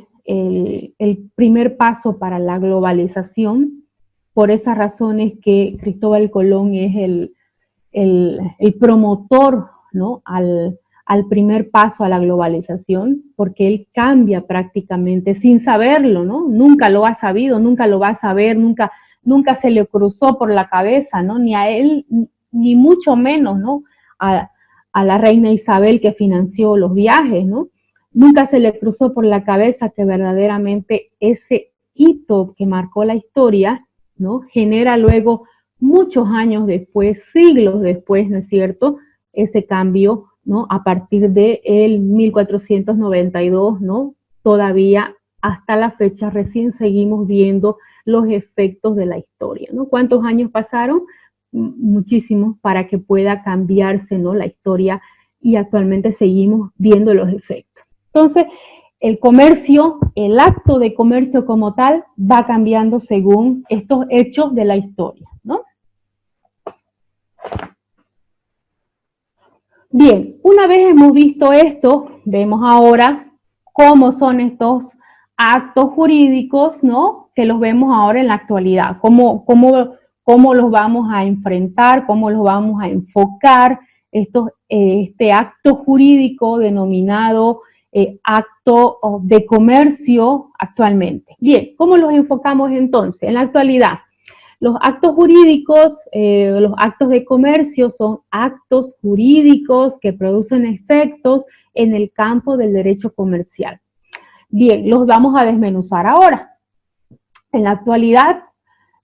el primer paso para la globalización. Por esas razones que Cristóbal Colón es el promotor, ¿no?, al primer paso a la globalización, porque él cambia prácticamente sin saberlo, ¿no? Nunca lo ha sabido, nunca lo va a saber, nunca se le cruzó por la cabeza, ¿no?, ni a él, ni mucho menos, ¿no?, a la reina Isabel, que financió los viajes, ¿no? Nunca se le cruzó por la cabeza que verdaderamente ese hito que marcó la historia, ¿no?, genera luego, muchos años después, siglos después, ¿no es cierto?, ese cambio, ¿no?, a partir del 1492, ¿no?, todavía hasta la fecha recién seguimos viendo los efectos de la historia, ¿no? ¿Cuántos años pasaron? Muchísimos para que pueda cambiarse, ¿no?, la historia, y actualmente seguimos viendo los efectos. Entonces, el comercio, el acto de comercio como tal, va cambiando según estos hechos de la historia, ¿no? Bien, una vez hemos visto esto, vemos ahora cómo son estos actos jurídicos, ¿no?, que los vemos ahora en la actualidad, cómo los vamos a enfrentar, cómo los vamos a enfocar, este acto jurídico denominado acto de comercio actualmente. Bien, ¿cómo los enfocamos entonces? En la actualidad, los actos jurídicos, los actos de comercio son actos jurídicos que producen efectos en el campo del derecho comercial. Bien, los vamos a desmenuzar ahora. En la actualidad,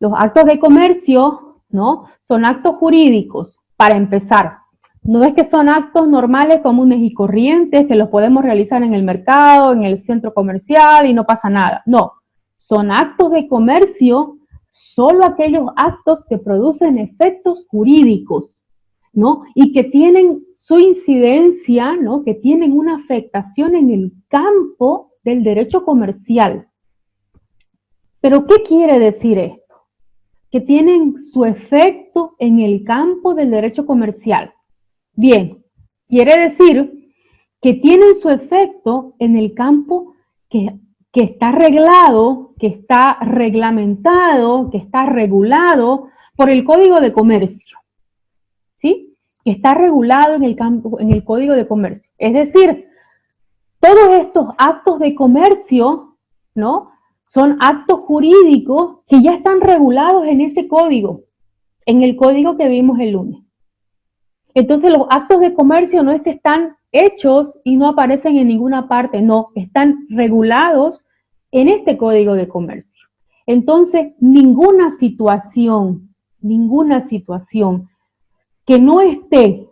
los actos de comercio, ¿no?, son actos jurídicos, para empezar. No es que son actos normales, comunes y corrientes, que los podemos realizar en el mercado, en el centro comercial y no pasa nada. No, son actos de comercio, solo aquellos actos que producen efectos jurídicos, ¿no?, y que tienen su incidencia, ¿no?, que tienen una afectación en el campo del derecho comercial. ¿Pero qué quiere decir esto? Que tienen su efecto en el campo del derecho comercial. Bien, quiere decir que tienen su efecto en el campo que está reglado, que está reglamentado, que está regulado por el Código de Comercio, ¿sí? Que está regulado en el campo, en el Código de Comercio. Es decir, todos estos actos de comercio, ¿no?, son actos jurídicos que ya están regulados en ese código, en el código que vimos el lunes. Entonces los actos de comercio no es que están hechos y no aparecen en ninguna parte, no, están regulados en este código de comercio. Entonces ninguna situación que no esté,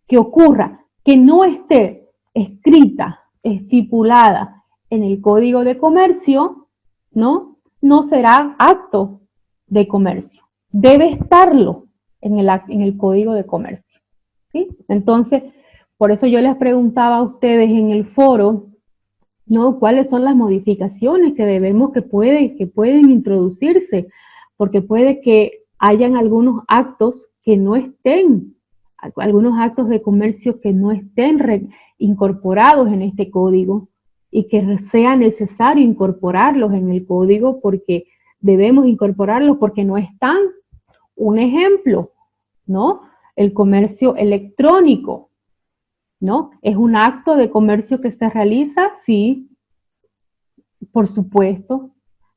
que ocurra, que no esté escrita, estipulada en el código de comercio, no será acto de comercio. Debe estarlo en el código de comercio, ¿sí? Entonces, por eso yo les preguntaba a ustedes en el foro, ¿no?, cuáles son las modificaciones que pueden introducirse, porque puede que hayan algunos actos que no estén, algunos actos de comercio que no estén incorporados en este código, y que sea necesario incorporarlos en el código porque debemos incorporarlos porque no están. Un ejemplo, ¿no?, el comercio electrónico, ¿no? ¿Es un acto de comercio que se realiza? Sí, por supuesto.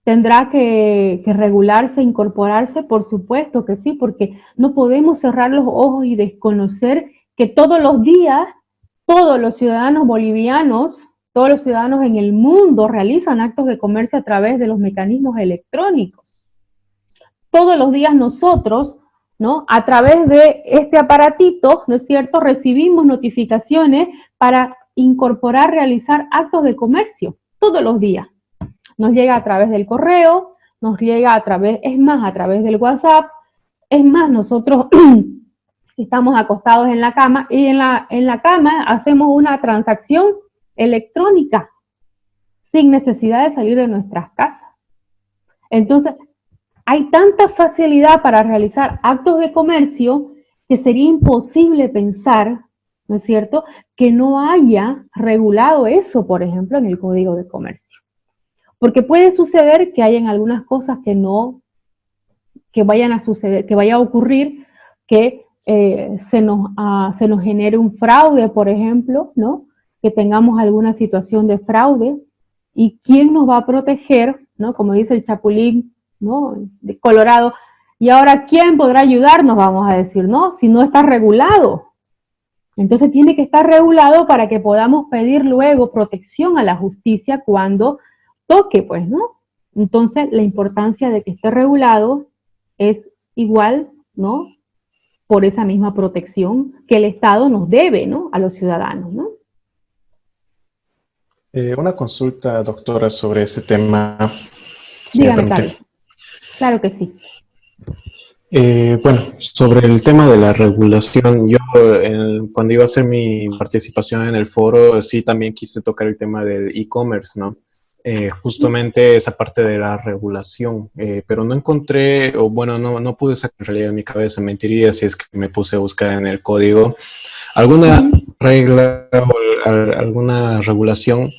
¿Tendrá que regularse, incorporarse? Por supuesto que sí, porque no podemos cerrar los ojos y desconocer que todos los días, todos los ciudadanos bolivianos, todos los ciudadanos en el mundo realizan actos de comercio a través de los mecanismos electrónicos. Todos los días nosotros, ¿no?, a través de este aparatito, ¿no es cierto?, recibimos notificaciones para incorporar, realizar actos de comercio, todos los días. Nos llega a través del correo, nos llega a través del WhatsApp, es más, nosotros estamos acostados en la cama y en la cama hacemos una transacción electrónica sin necesidad de salir de nuestras casas. Entonces, hay tanta facilidad para realizar actos de comercio que sería imposible pensar, ¿no es cierto?, que no haya regulado eso, por ejemplo, en el Código de Comercio. Porque puede suceder que hayan algunas cosas que vayan a suceder, que vaya a ocurrir, que se nos genere un fraude, por ejemplo, ¿no?, que tengamos alguna situación de fraude, y quién nos va a proteger, ¿no?, como dice el Chapulín, ¿no?, de Colorado, y ahora ¿quién podrá ayudarnos? Vamos a decir, ¿no?, si no está regulado. Entonces tiene que estar regulado para que podamos pedir luego protección a la justicia cuando toque, pues, ¿no? Entonces la importancia de que esté regulado es igual, ¿no?, por esa misma protección que el Estado nos debe, ¿no?, a los ciudadanos, ¿no? Una consulta, doctora, sobre ese tema. Dígame, Carlos. Claro que sí. Bueno, sobre el tema de la regulación, yo cuando iba a hacer mi participación en el foro, sí también quise tocar el tema del e-commerce, ¿no? Justamente esa parte de la regulación, pero no encontré, o bueno, no pude sacar en realidad en mi cabeza, mentiría si es que me puse a buscar en el código alguna regla o alguna regulación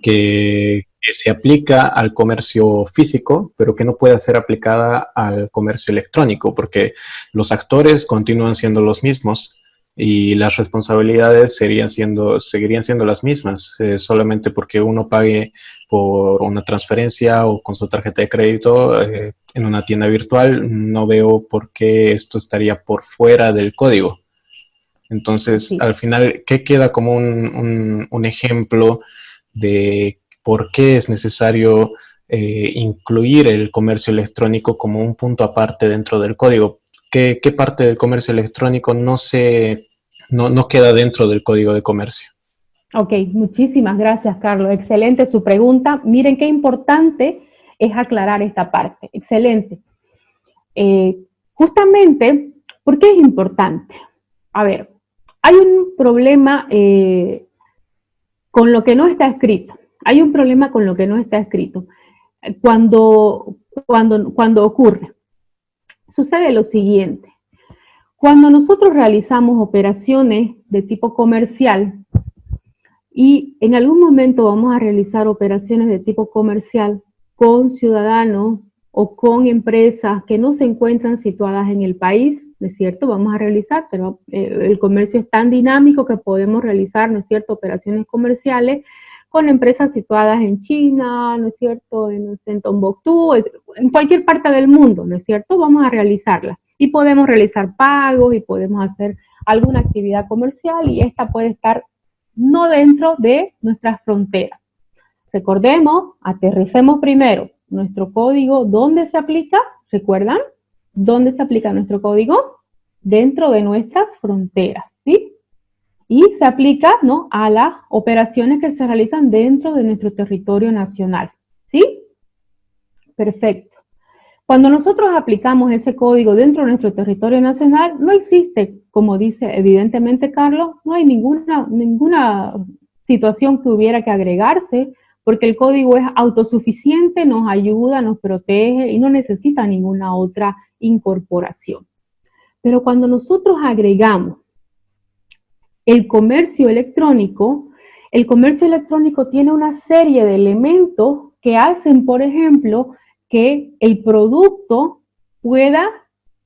que se aplica al comercio físico, pero que no puede ser aplicada al comercio electrónico, porque los actores continúan siendo los mismos, y las responsabilidades seguirían siendo las mismas, solamente porque uno pague por una transferencia o con su tarjeta de crédito en una tienda virtual. No veo por qué esto estaría por fuera del código. Entonces, Sí. al final, ¿qué queda como un ejemplo de por qué es necesario incluir el comercio electrónico como un punto aparte dentro del código? ¿Qué parte del comercio electrónico no queda dentro del código de comercio? Ok, muchísimas gracias, Carlos. Excelente su pregunta. Miren qué importante es aclarar esta parte. Excelente. Justamente, ¿por qué es importante? A ver, hay un problema con lo que no está escrito. Hay un problema con lo que no está escrito. Cuando ocurre, sucede lo siguiente. Cuando nosotros realizamos operaciones de tipo comercial y en algún momento vamos a realizar operaciones de tipo comercial con ciudadanos o con empresas que no se encuentran situadas en el país, ¿no es cierto? Vamos a realizar, pero el comercio es tan dinámico que podemos realizar, ¿no es cierto?, operaciones comerciales con empresas situadas en China, ¿no es cierto?, en Tombuctú, en cualquier parte del mundo, ¿no es cierto?, vamos a realizarlas. Y podemos realizar pagos y podemos hacer alguna actividad comercial y esta puede estar no dentro de nuestras fronteras. Recordemos, aterricemos primero nuestro código. ¿Dónde se aplica? ¿Recuerdan? ¿Dónde se aplica nuestro código? Dentro de nuestras fronteras, ¿sí? Y se aplica, ¿no?, a las operaciones que se realizan dentro de nuestro territorio nacional, ¿sí? Perfecto. Cuando nosotros aplicamos ese código dentro de nuestro territorio nacional, no existe, como dice evidentemente Carlos, no hay ninguna situación que hubiera que agregarse, porque el código es autosuficiente, nos ayuda, nos protege y no necesita ninguna otra incorporación. Pero cuando nosotros agregamos el comercio electrónico tiene una serie de elementos que hacen, por ejemplo, que el producto pueda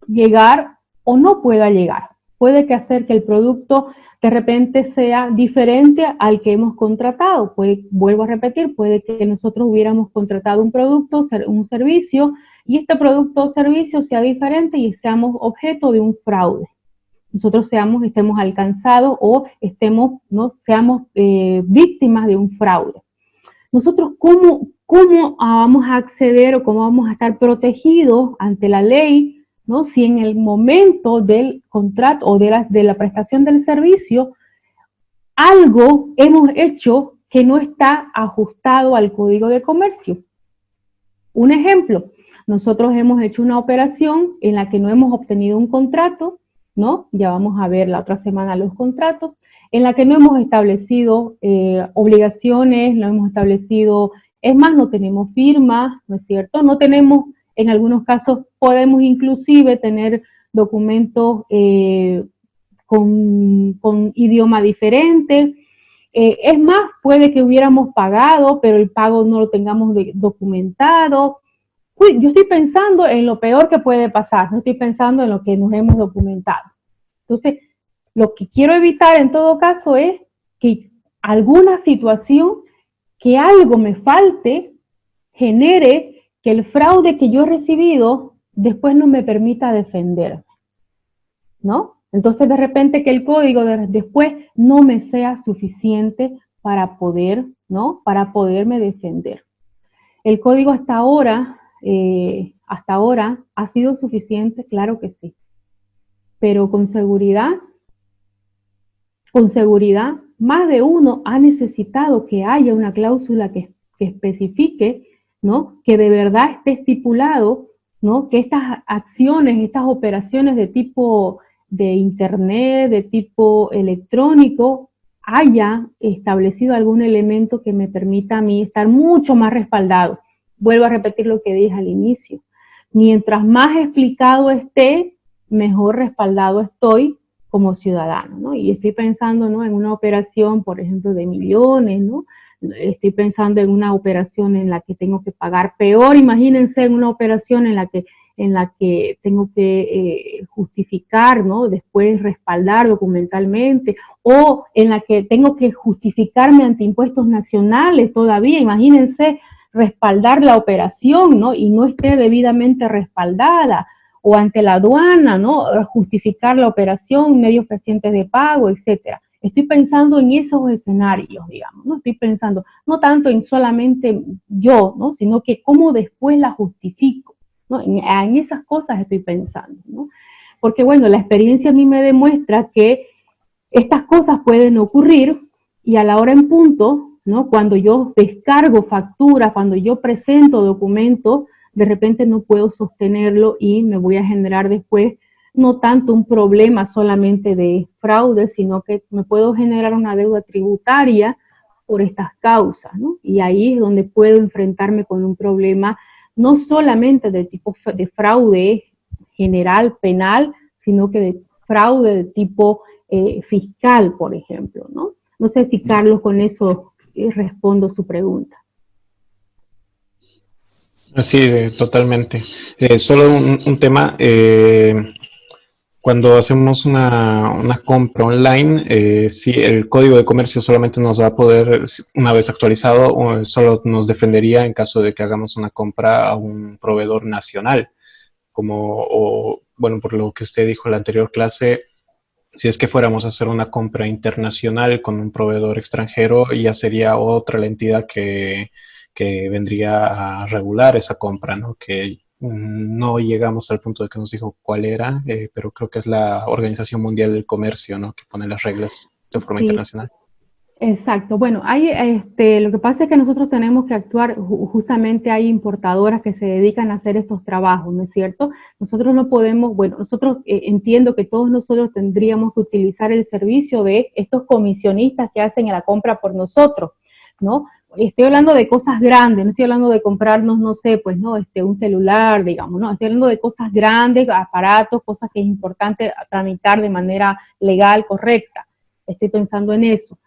llegar o no pueda llegar. Puede que hacer que el producto de repente sea diferente al que hemos contratado. Vuelvo a repetir, puede que nosotros hubiéramos contratado un producto, un servicio, y este producto o servicio sea diferente y seamos objeto de un fraude. Nosotros estemos alcanzados o seamos víctimas de un fraude. Nosotros, ¿cómo vamos a acceder o cómo vamos a estar protegidos ante la ley, ¿no?, si en el momento del contrato o de la prestación del servicio algo hemos hecho que no está ajustado al Código de Comercio? Un ejemplo, nosotros hemos hecho una operación en la que no hemos obtenido un contrato, ¿no? Ya vamos a ver la otra semana los contratos, en la que no hemos establecido obligaciones, no hemos establecido, es más, no tenemos firmas, ¿no es cierto? No tenemos, en algunos casos podemos inclusive tener documentos con idioma diferente. Es más, puede que hubiéramos pagado, pero el pago no lo tengamos documentado. Yo estoy pensando en lo peor que puede pasar, no estoy pensando en lo que nos hemos documentado. Entonces, lo que quiero evitar en todo caso es que alguna situación, que algo me falte, genere que el fraude que yo he recibido después no me permita defenderme, ¿no? Entonces, de repente que el código después no me sea suficiente para poder, ¿no?, para poderme defender. El código hasta ahora ha sido suficiente, claro que sí, pero con seguridad, más de uno ha necesitado que haya una cláusula que especifique, ¿no?, que de verdad esté estipulado, ¿no?, que estas acciones, estas operaciones de tipo de internet, de tipo electrónico, haya establecido algún elemento que me permita a mí estar mucho más respaldado. Vuelvo a repetir lo que dije al inicio. Mientras más explicado esté, mejor respaldado estoy como ciudadano, ¿no? Y estoy pensando, ¿no?, en una operación, por ejemplo, de millones, ¿no?, estoy pensando en una operación en la que tengo que pagar peor, imagínense en una operación en la que tengo que justificar, ¿no? Después respaldar documentalmente, o en la que tengo que justificarme ante impuestos nacionales todavía, imagínense respaldar la operación, ¿no? Y no esté debidamente respaldada, o ante la aduana, ¿no? Justificar la operación, medios fehacientes de pago, etcétera. Estoy pensando en esos escenarios, digamos, ¿no? Estoy pensando no tanto en solamente yo, ¿no? Sino que cómo después la justifico, ¿no? En esas cosas estoy pensando, ¿no? Porque, bueno, la experiencia a mí me demuestra que estas cosas pueden ocurrir y a la hora en punto, ¿no? Cuando yo descargo facturas, cuando yo presento documentos, de repente no puedo sostenerlo y me voy a generar después no tanto un problema solamente de fraude, sino que me puedo generar una deuda tributaria por estas causas, ¿no? Y ahí es donde puedo enfrentarme con un problema no solamente de tipo de fraude general, penal, sino que de fraude de tipo fiscal, por ejemplo, ¿no? No sé si Carlos con eso respondo su pregunta. Sí, totalmente. Solo un tema, cuando hacemos una compra online, sí, el código de comercio solamente nos va a poder, una vez actualizado, solo nos defendería en caso de que hagamos una compra a un proveedor nacional, bueno, por lo que usted dijo en la anterior clase, si es que fuéramos a hacer una compra internacional con un proveedor extranjero, ya sería otra la entidad que vendría a regular esa compra, ¿no? Que no llegamos al punto de que nos dijo cuál era, pero creo que es la Organización Mundial del Comercio, ¿no? Que pone las reglas de forma internacional. Exacto. Bueno, lo que pasa es que nosotros tenemos que actuar, justamente hay importadoras que se dedican a hacer estos trabajos, ¿no es cierto? Nosotros no podemos, bueno, nosotros entiendo que todos nosotros tendríamos que utilizar el servicio de estos comisionistas que hacen la compra por nosotros, ¿no? Estoy hablando de cosas grandes, no estoy hablando de comprarnos, no sé, pues, ¿no? Un celular, digamos, ¿no? Estoy hablando de cosas grandes, aparatos, cosas que es importante tramitar de manera legal, correcta. Estoy pensando en eso.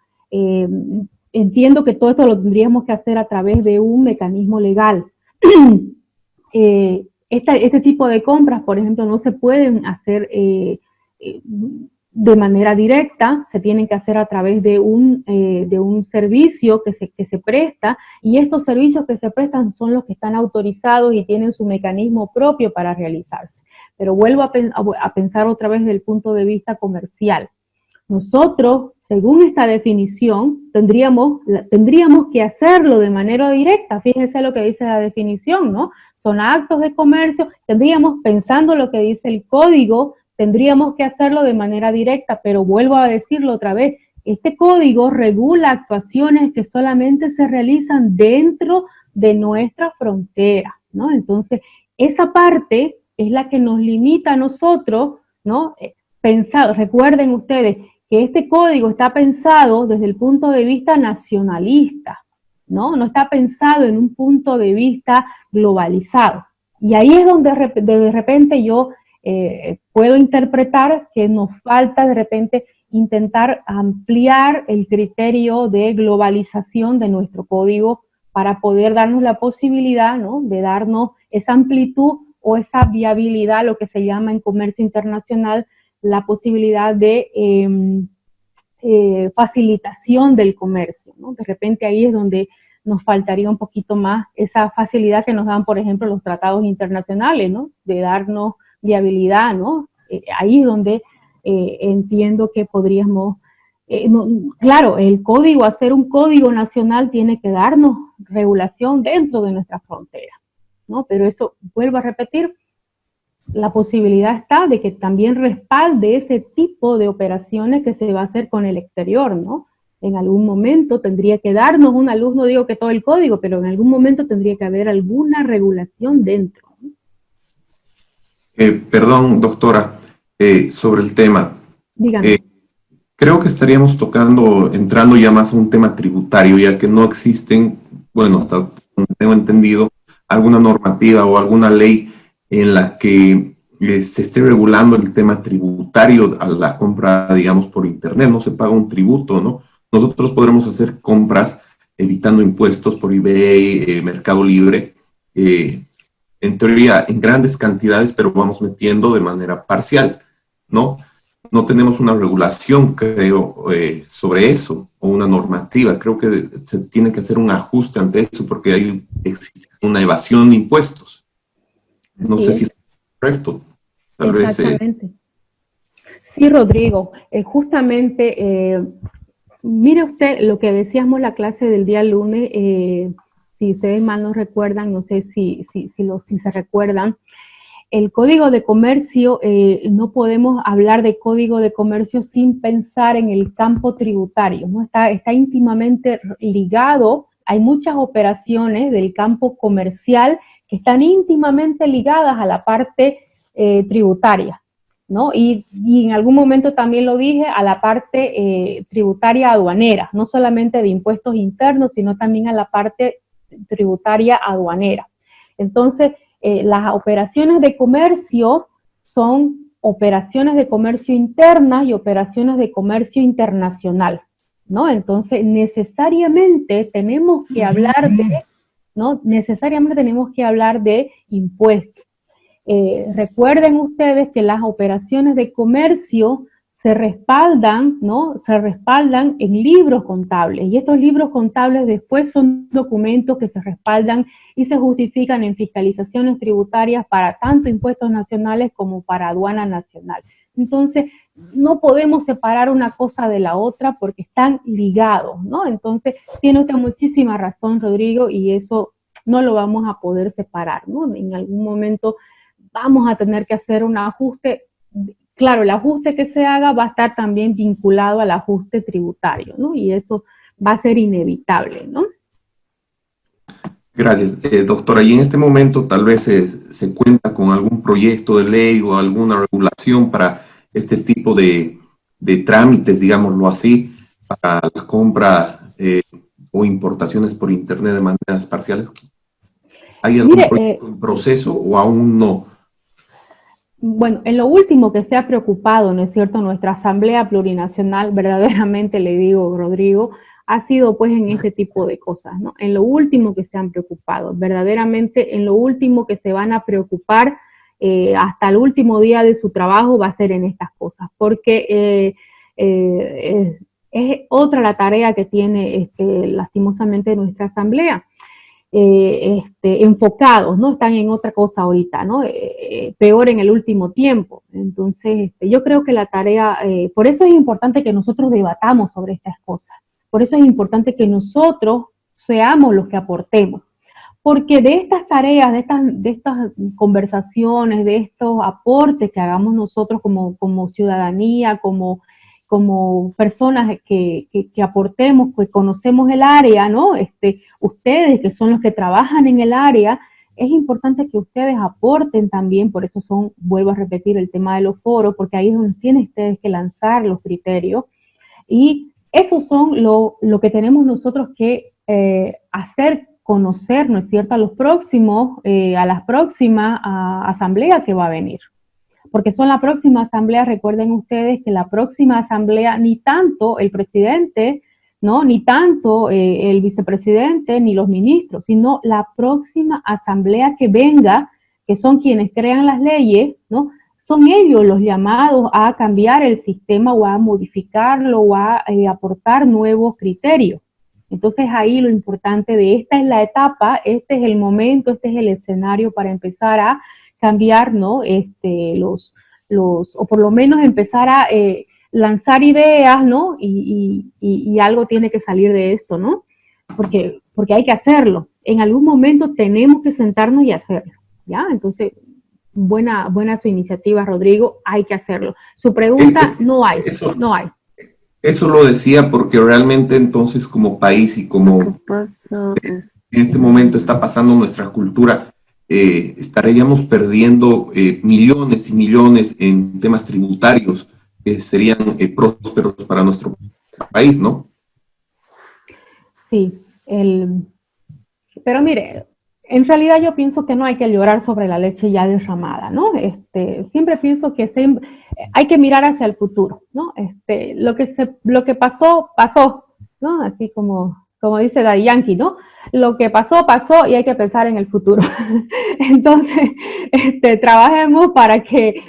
Entiendo que todo esto lo tendríamos que hacer a través de un mecanismo legal. Este tipo de compras, por ejemplo, no se pueden hacer de manera directa, se tienen que hacer a través de un servicio que se presta, y estos servicios que se prestan son los que están autorizados y tienen su mecanismo propio para realizarse. Pero vuelvo a pensar otra vez desde el punto de vista comercial. Nosotros, según esta definición, tendríamos que hacerlo de manera directa. Fíjense lo que dice la definición, ¿no? Son actos de comercio, pensando lo que dice el código, tendríamos que hacerlo de manera directa, pero vuelvo a decirlo otra vez, este código regula actuaciones que solamente se realizan dentro de nuestra frontera, ¿no? Entonces, esa parte es la que nos limita a nosotros, ¿no? Recuerden ustedes que este código está pensado desde el punto de vista nacionalista, ¿no? No está pensado en un punto de vista globalizado. Y ahí es donde de repente yo puedo interpretar que nos falta de repente intentar ampliar el criterio de globalización de nuestro código para poder darnos la posibilidad, ¿no? De darnos esa amplitud o esa viabilidad, lo que se llama en comercio internacional, la posibilidad de facilitación del comercio, ¿no? De repente ahí es donde nos faltaría un poquito más esa facilidad que nos dan, por ejemplo, los tratados internacionales, ¿no? De darnos viabilidad, ¿no? Ahí es donde entiendo que podríamos, claro, el código, hacer un código nacional tiene que darnos regulación dentro de nuestra frontera, ¿no? Pero eso, vuelvo a repetir, la posibilidad está de que también respalde ese tipo de operaciones que se va a hacer con el exterior, ¿no? En algún momento tendría que darnos una luz, no digo que todo el código, pero en algún momento tendría que haber alguna regulación dentro, ¿no? Perdón, doctora, sobre el tema. Dígame. Creo que estaríamos entrando ya más a un tema tributario, ya que no existen, bueno, hasta donde tengo entendido, alguna normativa o alguna ley en la que se esté regulando el tema tributario a la compra, digamos, por internet. No se paga un tributo, ¿no? Nosotros podremos hacer compras evitando impuestos por eBay, Mercado Libre, en teoría en grandes cantidades, pero vamos metiendo de manera parcial, ¿no? No tenemos una regulación, creo, sobre eso, o una normativa. Creo que se tiene que hacer un ajuste ante eso porque existe una evasión de impuestos. No sé si es correcto. Tal vez. Exactamente. Sí, Rodrigo, justamente, mire usted lo que decíamos la clase del día lunes, si ustedes mal no recuerdan, no sé si se recuerdan, el Código de Comercio, no podemos hablar de Código de Comercio sin pensar en el campo tributario, ¿no? Está íntimamente ligado, hay muchas operaciones del campo comercial que están íntimamente ligadas a la parte tributaria, ¿no? Y en algún momento también lo dije, a la parte tributaria aduanera, no solamente de impuestos internos, sino también a la parte tributaria aduanera. Entonces, las operaciones de comercio son operaciones de comercio internas y operaciones de comercio internacional, ¿no? Entonces, necesariamente tenemos que hablar de, ¿no? Necesariamente tenemos que hablar de impuestos. Recuerden ustedes que las operaciones de comercio se respaldan, ¿no? Se respaldan en libros contables, y estos libros contables después son documentos que se respaldan y se justifican en fiscalizaciones tributarias para tanto impuestos nacionales como para aduana nacional. Entonces, no podemos separar una cosa de la otra porque están ligados, ¿no? Entonces, tiene usted muchísima razón, Rodrigo, y eso no lo vamos a poder separar, ¿no? En algún momento vamos a tener que hacer un ajuste. Claro, el ajuste que se haga va a estar también vinculado al ajuste tributario, ¿no? Y eso va a ser inevitable, ¿no? Gracias, doctora. Y en este momento tal vez se cuenta con algún proyecto de ley o alguna regulación para este tipo de trámites, digámoslo así, para la compra o importaciones por Internet de maneras parciales. ¿Hay algún proyecto en proceso o aún no? Bueno, en lo último que se ha preocupado, ¿no es cierto?, nuestra Asamblea Plurinacional, verdaderamente le digo, Rodrigo, ha sido pues en este tipo de cosas, ¿no? En lo último que se han preocupado, verdaderamente en lo último que se van a preocupar hasta el último día de su trabajo va a ser en estas cosas, porque es otra la tarea que tiene lastimosamente nuestra Asamblea. Enfocados, ¿no? Están en otra cosa ahorita, ¿no? Peor en el último tiempo. Entonces, yo creo que la tarea, por eso es importante que nosotros debatamos sobre estas cosas. Por eso es importante que nosotros seamos los que aportemos. Porque de estas tareas, de estas conversaciones, de estos aportes que hagamos nosotros como ciudadanía, como personas que aportemos, que conocemos el área, ¿no? Ustedes que son los que trabajan en el área, es importante que ustedes aporten también, por eso vuelvo a repetir el tema de los foros, porque ahí es donde tienen ustedes que lanzar los criterios, y esos son lo que tenemos nosotros que hacer conocer, ¿no es cierto?, a las próximas asambleas que va a venir. Porque son la próxima asamblea, recuerden ustedes que la próxima asamblea ni tanto el presidente, ¿no?, ni tanto el vicepresidente, ni los ministros, sino la próxima asamblea que venga, que son quienes crean las leyes, ¿no?, son ellos los llamados a cambiar el sistema o a modificarlo o a aportar nuevos criterios. Entonces ahí lo importante de esta es la etapa, este es el momento, este es el escenario para empezar a cambiar, ¿no?, o por lo menos empezar a lanzar ideas, ¿no?, y algo tiene que salir de esto, ¿no?, porque hay que hacerlo. En algún momento tenemos que sentarnos y hacerlo, ¿ya? Entonces, buena su iniciativa, Rodrigo, hay que hacerlo. Su pregunta, no hay. Eso lo decía porque realmente entonces como país y como en este momento está pasando nuestra cultura, estaríamos perdiendo millones y millones en temas tributarios que serían prósperos para nuestro país, ¿no? Sí, pero mire, en realidad yo pienso que no hay que llorar sobre la leche ya derramada, ¿no? Siempre pienso que hay que mirar hacia el futuro, ¿no? Lo que pasó, pasó, ¿no? Así como como dice Daddy Yankee, ¿no? Lo que pasó, pasó y hay que pensar en el futuro. Entonces, trabajemos para que,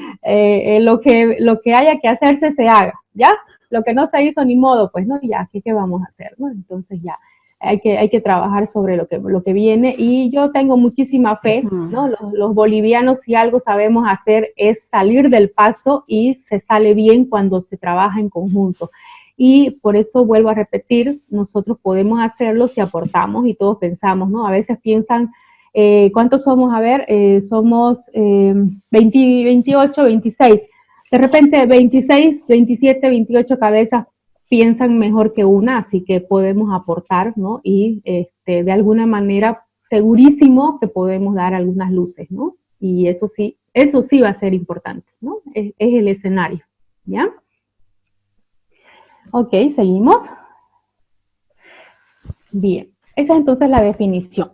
lo que haya que hacerse se haga, ¿ya? Lo que no se hizo ni modo, pues, ¿no? Ya, ¿qué vamos a hacer, no? Entonces ya, hay que trabajar sobre lo que viene y yo tengo muchísima fe, ¿no? Los bolivianos, si algo sabemos hacer es salir del paso y se sale bien cuando se trabaja en conjunto. Y por eso vuelvo a repetir, nosotros podemos hacerlo si aportamos y todos pensamos, ¿no? A veces piensan, ¿cuántos somos? A ver, somos 20, 28, 26. De repente 26, 27, 28 cabezas piensan mejor que una, así que podemos aportar, ¿no? Y de alguna manera segurísimo que podemos dar algunas luces, ¿no? Y eso sí va a ser importante, ¿no? Es el escenario, ¿ya? Ok, seguimos. Bien, esa es entonces la definición.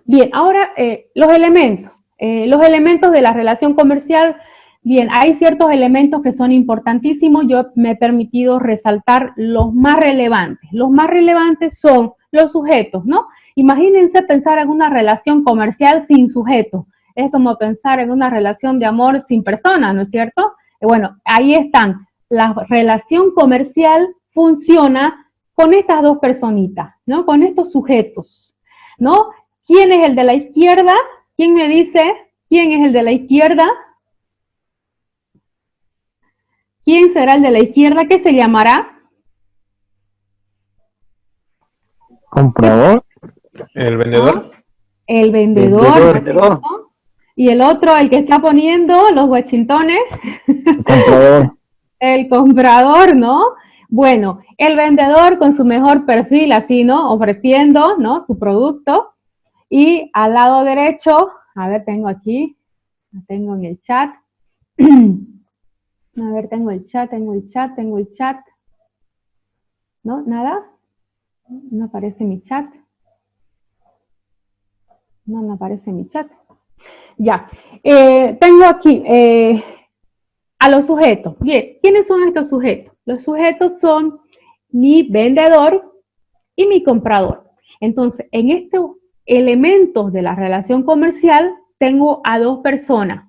Bien, ahora los elementos de la relación comercial. Bien, hay ciertos elementos que son importantísimos. Yo me he permitido resaltar los más relevantes. Los más relevantes son los sujetos, ¿no? Imagínense pensar en una relación comercial sin sujetos. Es como pensar en una relación de amor sin persona, ¿no es cierto? Bueno, ahí están. La relación comercial funciona con estas dos personitas, ¿no? Con estos sujetos, ¿no? ¿Quién es el de la izquierda? ¿Quién me dice quién es el de la izquierda? ¿Quién será el de la izquierda? ¿Qué se llamará? Comprador. ¿El vendedor? El vendedor. Vendedor. Y el otro, el que está poniendo los guachintones. Comprador. El comprador, ¿no? Bueno, el vendedor con su mejor perfil, así, ¿no? Ofreciendo, ¿no? Su producto. Y al lado derecho, a ver, tengo aquí, lo tengo en el chat. A ver, tengo el chat. ¿No? ¿Nada? No aparece mi chat. No aparece mi chat. Ya. Tengo aquí a los sujetos. Bien, ¿quiénes son estos sujetos? Los sujetos son mi vendedor y mi comprador. Entonces, en estos elementos de la relación comercial, tengo a dos personas.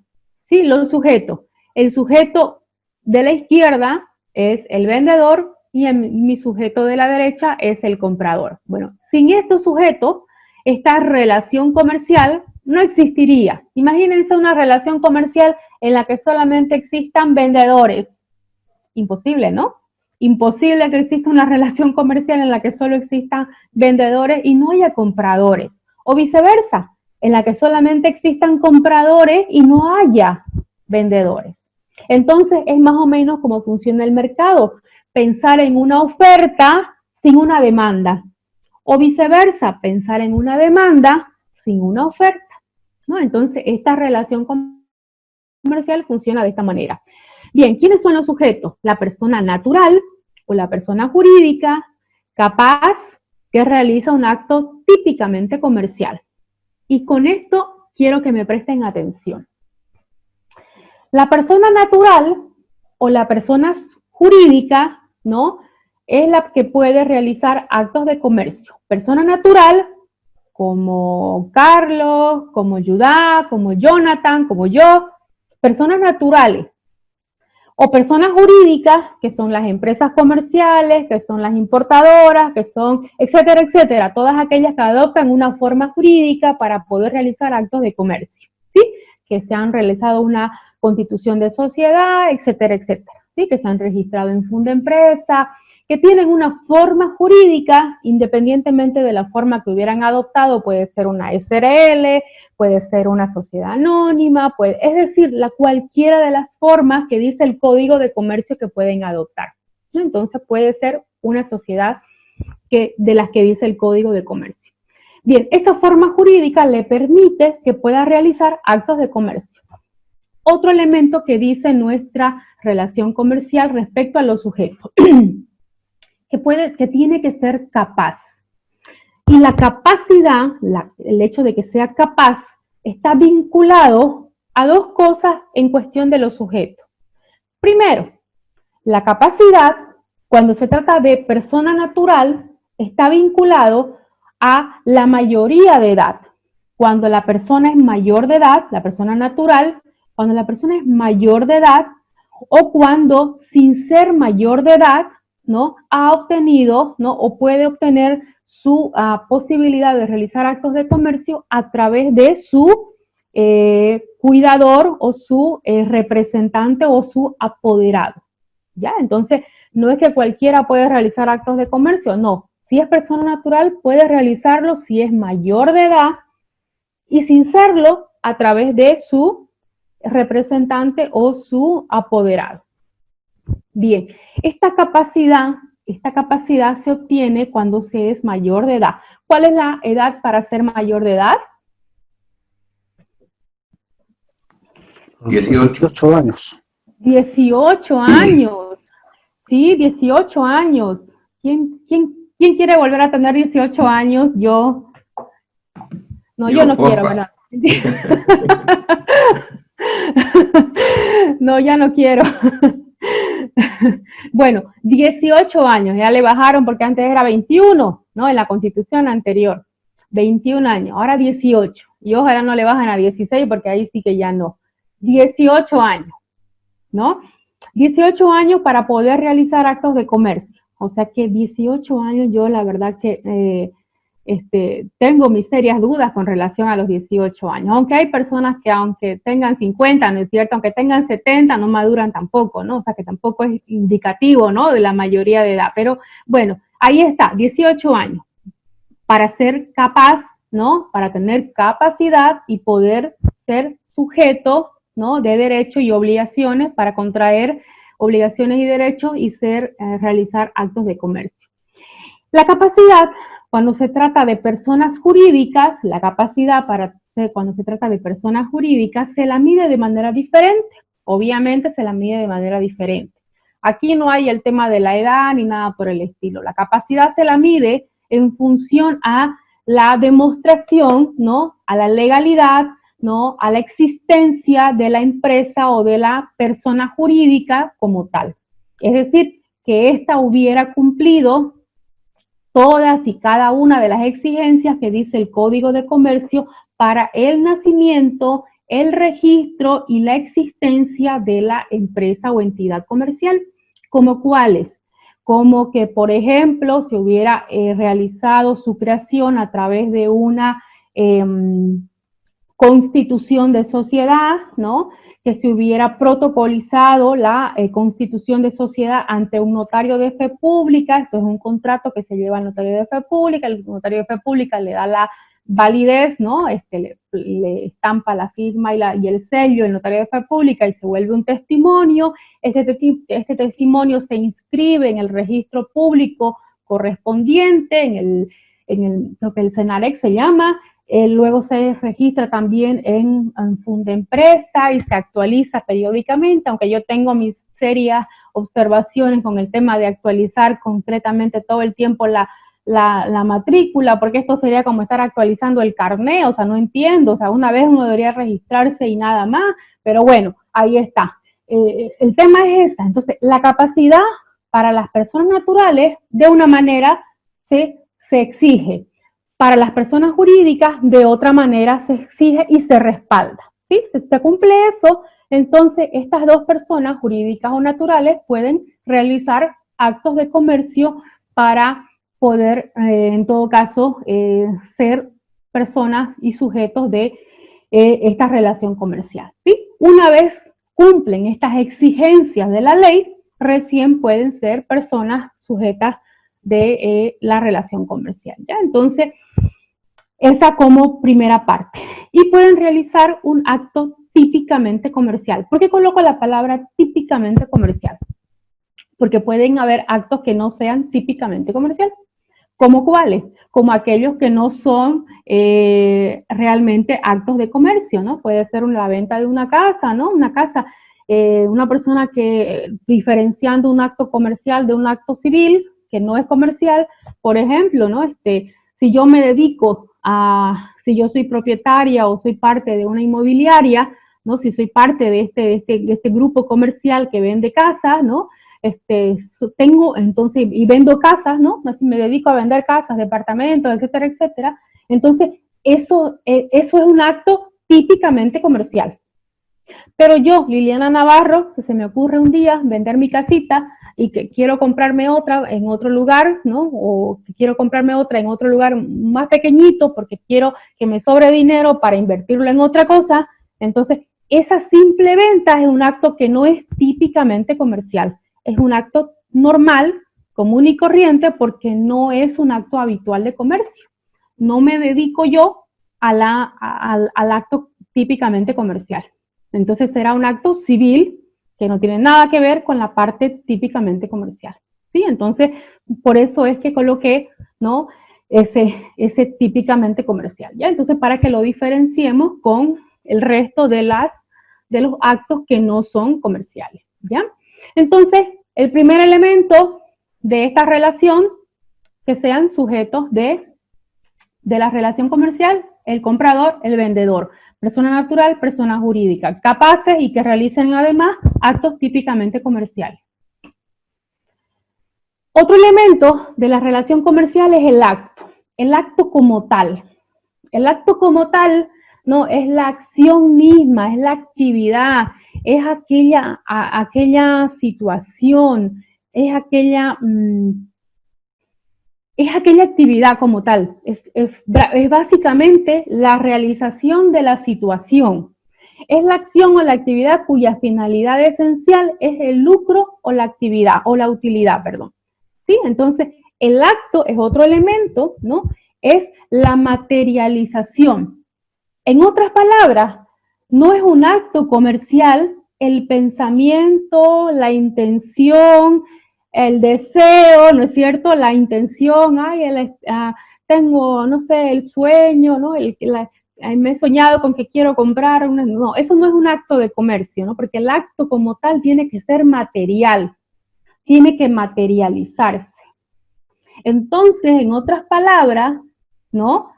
¿Sí? Los sujetos. El sujeto de la izquierda es el vendedor y mi sujeto de la derecha es el comprador. Bueno, sin estos sujetos, esta relación comercial no existiría. Imagínense una relación comercial en la que solamente existan vendedores. Imposible, ¿no? Imposible que exista una relación comercial en la que solo existan vendedores y no haya compradores. O viceversa, en la que solamente existan compradores y no haya vendedores. Entonces, es más o menos como funciona el mercado. Pensar en una oferta sin una demanda. O viceversa, pensar en una demanda sin una oferta, ¿no? Entonces, esta relación comercial funciona de esta manera. Bien, ¿quiénes son los sujetos? La persona natural o la persona jurídica capaz que realiza un acto típicamente comercial. Y con esto quiero que me presten atención. La persona natural o la persona jurídica, ¿no? Es la que puede realizar actos de comercio. Persona natural, como Carlos, como Judá, como Jonathan, como yo. Personas naturales. O personas jurídicas, que son las empresas comerciales, que son las importadoras, que son, etcétera, etcétera. Todas aquellas que adoptan una forma jurídica para poder realizar actos de comercio, ¿sí? Que se han realizado una constitución de sociedad, etcétera, etcétera. ¿Sí? Que se han registrado en Fundempresa, que tienen una forma jurídica, independientemente de la forma que hubieran adoptado, puede ser una SRL, puede ser una sociedad anónima, es decir, cualquiera de las formas que dice el Código de Comercio que pueden adoptar, ¿no? Entonces puede ser una sociedad de las que dice el Código de Comercio. Bien, esa forma jurídica le permite que pueda realizar actos de comercio. Otro elemento que dice nuestra relación comercial respecto a los sujetos, que tiene que ser capaz. Y la capacidad, el hecho de que sea capaz, está vinculado a dos cosas en cuestión de los sujetos. Primero, la capacidad, cuando se trata de persona natural, está vinculado a la mayoría de edad. Cuando la persona es mayor de edad, la persona natural, cuando la persona es mayor de edad, o cuando sin ser mayor de edad, ¿no?, ha obtenido, ¿no?, o puede obtener su posibilidad de realizar actos de comercio a través de su cuidador o su representante o su apoderado. ¿Ya? Entonces, no es que cualquiera puede realizar actos de comercio, no. Si es persona natural, puede realizarlo si es mayor de edad y sin serlo a través de su representante o su apoderado. Bien, esta capacidad se obtiene cuando se es mayor de edad. ¿Cuál es la edad para ser mayor de edad? 18 años. 18 años. Sí, 18 años. ¿Quién quiere volver a tener 18 años? Yo. No, yo no quiero, ¿verdad? No, ya no quiero. Bueno, 18 años, ya le bajaron porque antes era 21, ¿no? En la constitución anterior. 21 años, ahora 18. Y ojalá no le bajen a 16 porque ahí sí que ya no. 18 años, ¿no? 18 años para poder realizar actos de comercio. O sea que 18 años yo la verdad que tengo mis serias dudas con relación a los 18 años. Aunque hay personas que aunque tengan 50, ¿no es cierto? Aunque tengan 70, no maduran tampoco, ¿no? O sea que tampoco es indicativo, ¿no?, de la mayoría de edad. Pero bueno, ahí está, 18 años. Para ser capaz, ¿no?, para tener capacidad y poder ser sujeto, ¿no?, de derechos y obligaciones para contraer obligaciones y derechos y realizar actos de comercio. La capacidad, cuando se trata de personas jurídicas, la capacidad cuando se trata de personas jurídicas se la mide de manera diferente. Obviamente se la mide de manera diferente. Aquí no hay el tema de la edad ni nada por el estilo. La capacidad se la mide en función a la demostración, ¿no?, a la legalidad, ¿no?, a la existencia de la empresa o de la persona jurídica como tal. Es decir, que ésta hubiera cumplido todas y cada una de las exigencias que dice el Código de Comercio para el nacimiento, el registro y la existencia de la empresa o entidad comercial. ¿Como cuáles? Como que, por ejemplo, se hubiera realizado su creación a través de una constitución de sociedad, ¿no?, que se hubiera protocolizado la constitución de sociedad ante un notario de fe pública. Esto es un contrato que se lleva al notario de fe pública, el notario de fe pública le da la validez, ¿no?, le estampa la firma y el sello el notario de fe pública y se vuelve un testimonio. Este testimonio se inscribe en el registro público correspondiente, lo que el Senarex se llama. Luego se registra también en Fundempresa y se actualiza periódicamente, aunque yo tengo mis serias observaciones con el tema de actualizar concretamente todo el tiempo la matrícula, porque esto sería como estar actualizando el carné, o sea, no entiendo, o sea, una vez uno debería registrarse y nada más, pero bueno, ahí está. El tema es esa. Entonces, la capacidad para las personas naturales, de una manera, se exige. Para las personas jurídicas, de otra manera, se exige y se respalda. ¿Sí? Si se cumple eso, entonces estas dos personas, jurídicas o naturales, pueden realizar actos de comercio para poder, en todo caso, ser personas y sujetos de esta relación comercial. ¿Sí? Una vez cumplen estas exigencias de la ley, recién pueden ser personas sujetas de la relación comercial, ¿ya? Entonces, esa como primera parte. Y pueden realizar un acto típicamente comercial. ¿Por qué coloco la palabra típicamente comercial? Porque pueden haber actos que no sean típicamente comercial. ¿Cómo cuáles? Como aquellos que no son realmente actos de comercio, ¿no? Puede ser la venta de una casa, ¿no? Una casa, una persona que, diferenciando un acto comercial de un acto civil, que no es comercial, por ejemplo, ¿no? Si yo me dedico si yo soy propietaria o soy parte de una inmobiliaria, ¿no? Si soy parte de este grupo comercial que vende casas, ¿no? tengo entonces, y vendo casas, ¿no? Me dedico a vender casas, departamentos, etcétera, etcétera. Entonces, eso es un acto típicamente comercial. Pero yo, Liliana Navarro, que se me ocurre un día vender mi casita y que quiero comprarme otra en otro lugar, ¿no? O que quiero comprarme otra en otro lugar más pequeñito porque quiero que me sobre dinero para invertirlo en otra cosa. Entonces, esa simple venta es un acto que no es típicamente comercial. Es un acto normal, común y corriente, porque no es un acto habitual de comercio. No me dedico yo al acto típicamente comercial. Entonces será un acto civil que no tiene nada que ver con la parte típicamente comercial. ¿Sí? Entonces, por eso es que coloqué, ¿no? ese típicamente comercial. ¿Ya? Entonces, para que lo diferenciemos con el resto de los actos que no son comerciales. ¿Ya? Entonces, el primer elemento de esta relación, que sean sujetos de la relación comercial, el comprador, el vendedor. Persona natural, persona jurídica, capaces y que realicen además actos típicamente comerciales. Otro elemento de la relación comercial es el acto como tal. El acto como tal, no, es la acción misma, es la actividad, es aquella situación, es aquella actividad como tal, es básicamente la realización de la situación. Es la acción o la actividad cuya finalidad esencial es el lucro o la actividad, o la utilidad, perdón. ¿Sí? Entonces, el acto es otro elemento, ¿no? Es la materialización. En otras palabras, no es un acto comercial el pensamiento, la intención, el deseo, ¿no es cierto? La intención, tengo, no sé, el sueño, ¿no? Me he soñado con que quiero comprar una. No, eso no es un acto de comercio, ¿no? Porque el acto como tal tiene que ser material, tiene que materializarse. Entonces, en otras palabras, ¿no?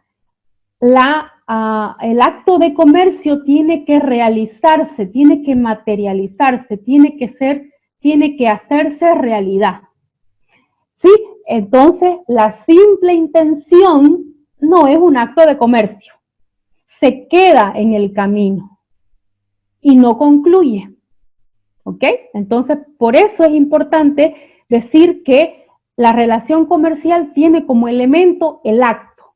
El acto de comercio tiene que realizarse, tiene que materializarse, tiene que hacerse realidad. ¿Sí? Entonces, la simple intención no es un acto de comercio. Se queda en el camino y no concluye. ¿Ok? Entonces, por eso es importante decir que la relación comercial tiene como elemento el acto,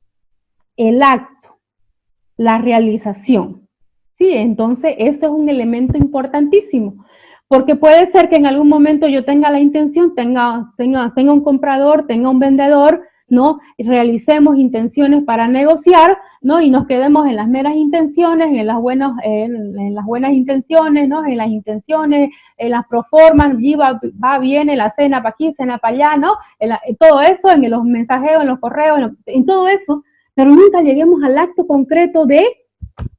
la realización. Sí, entonces eso es un elemento importantísimo, porque puede ser que en algún momento yo tenga la intención, tenga un comprador, tenga un vendedor, ¿no? Y realicemos intenciones para negociar, ¿no? Y nos quedemos en las meras intenciones, en las buenas intenciones, ¿no? En las intenciones, en las proformas, viene la cena para aquí, cena para allá, ¿no? Todo eso, en los mensajeos, en los correos, en todo eso, pero nunca lleguemos al acto concreto de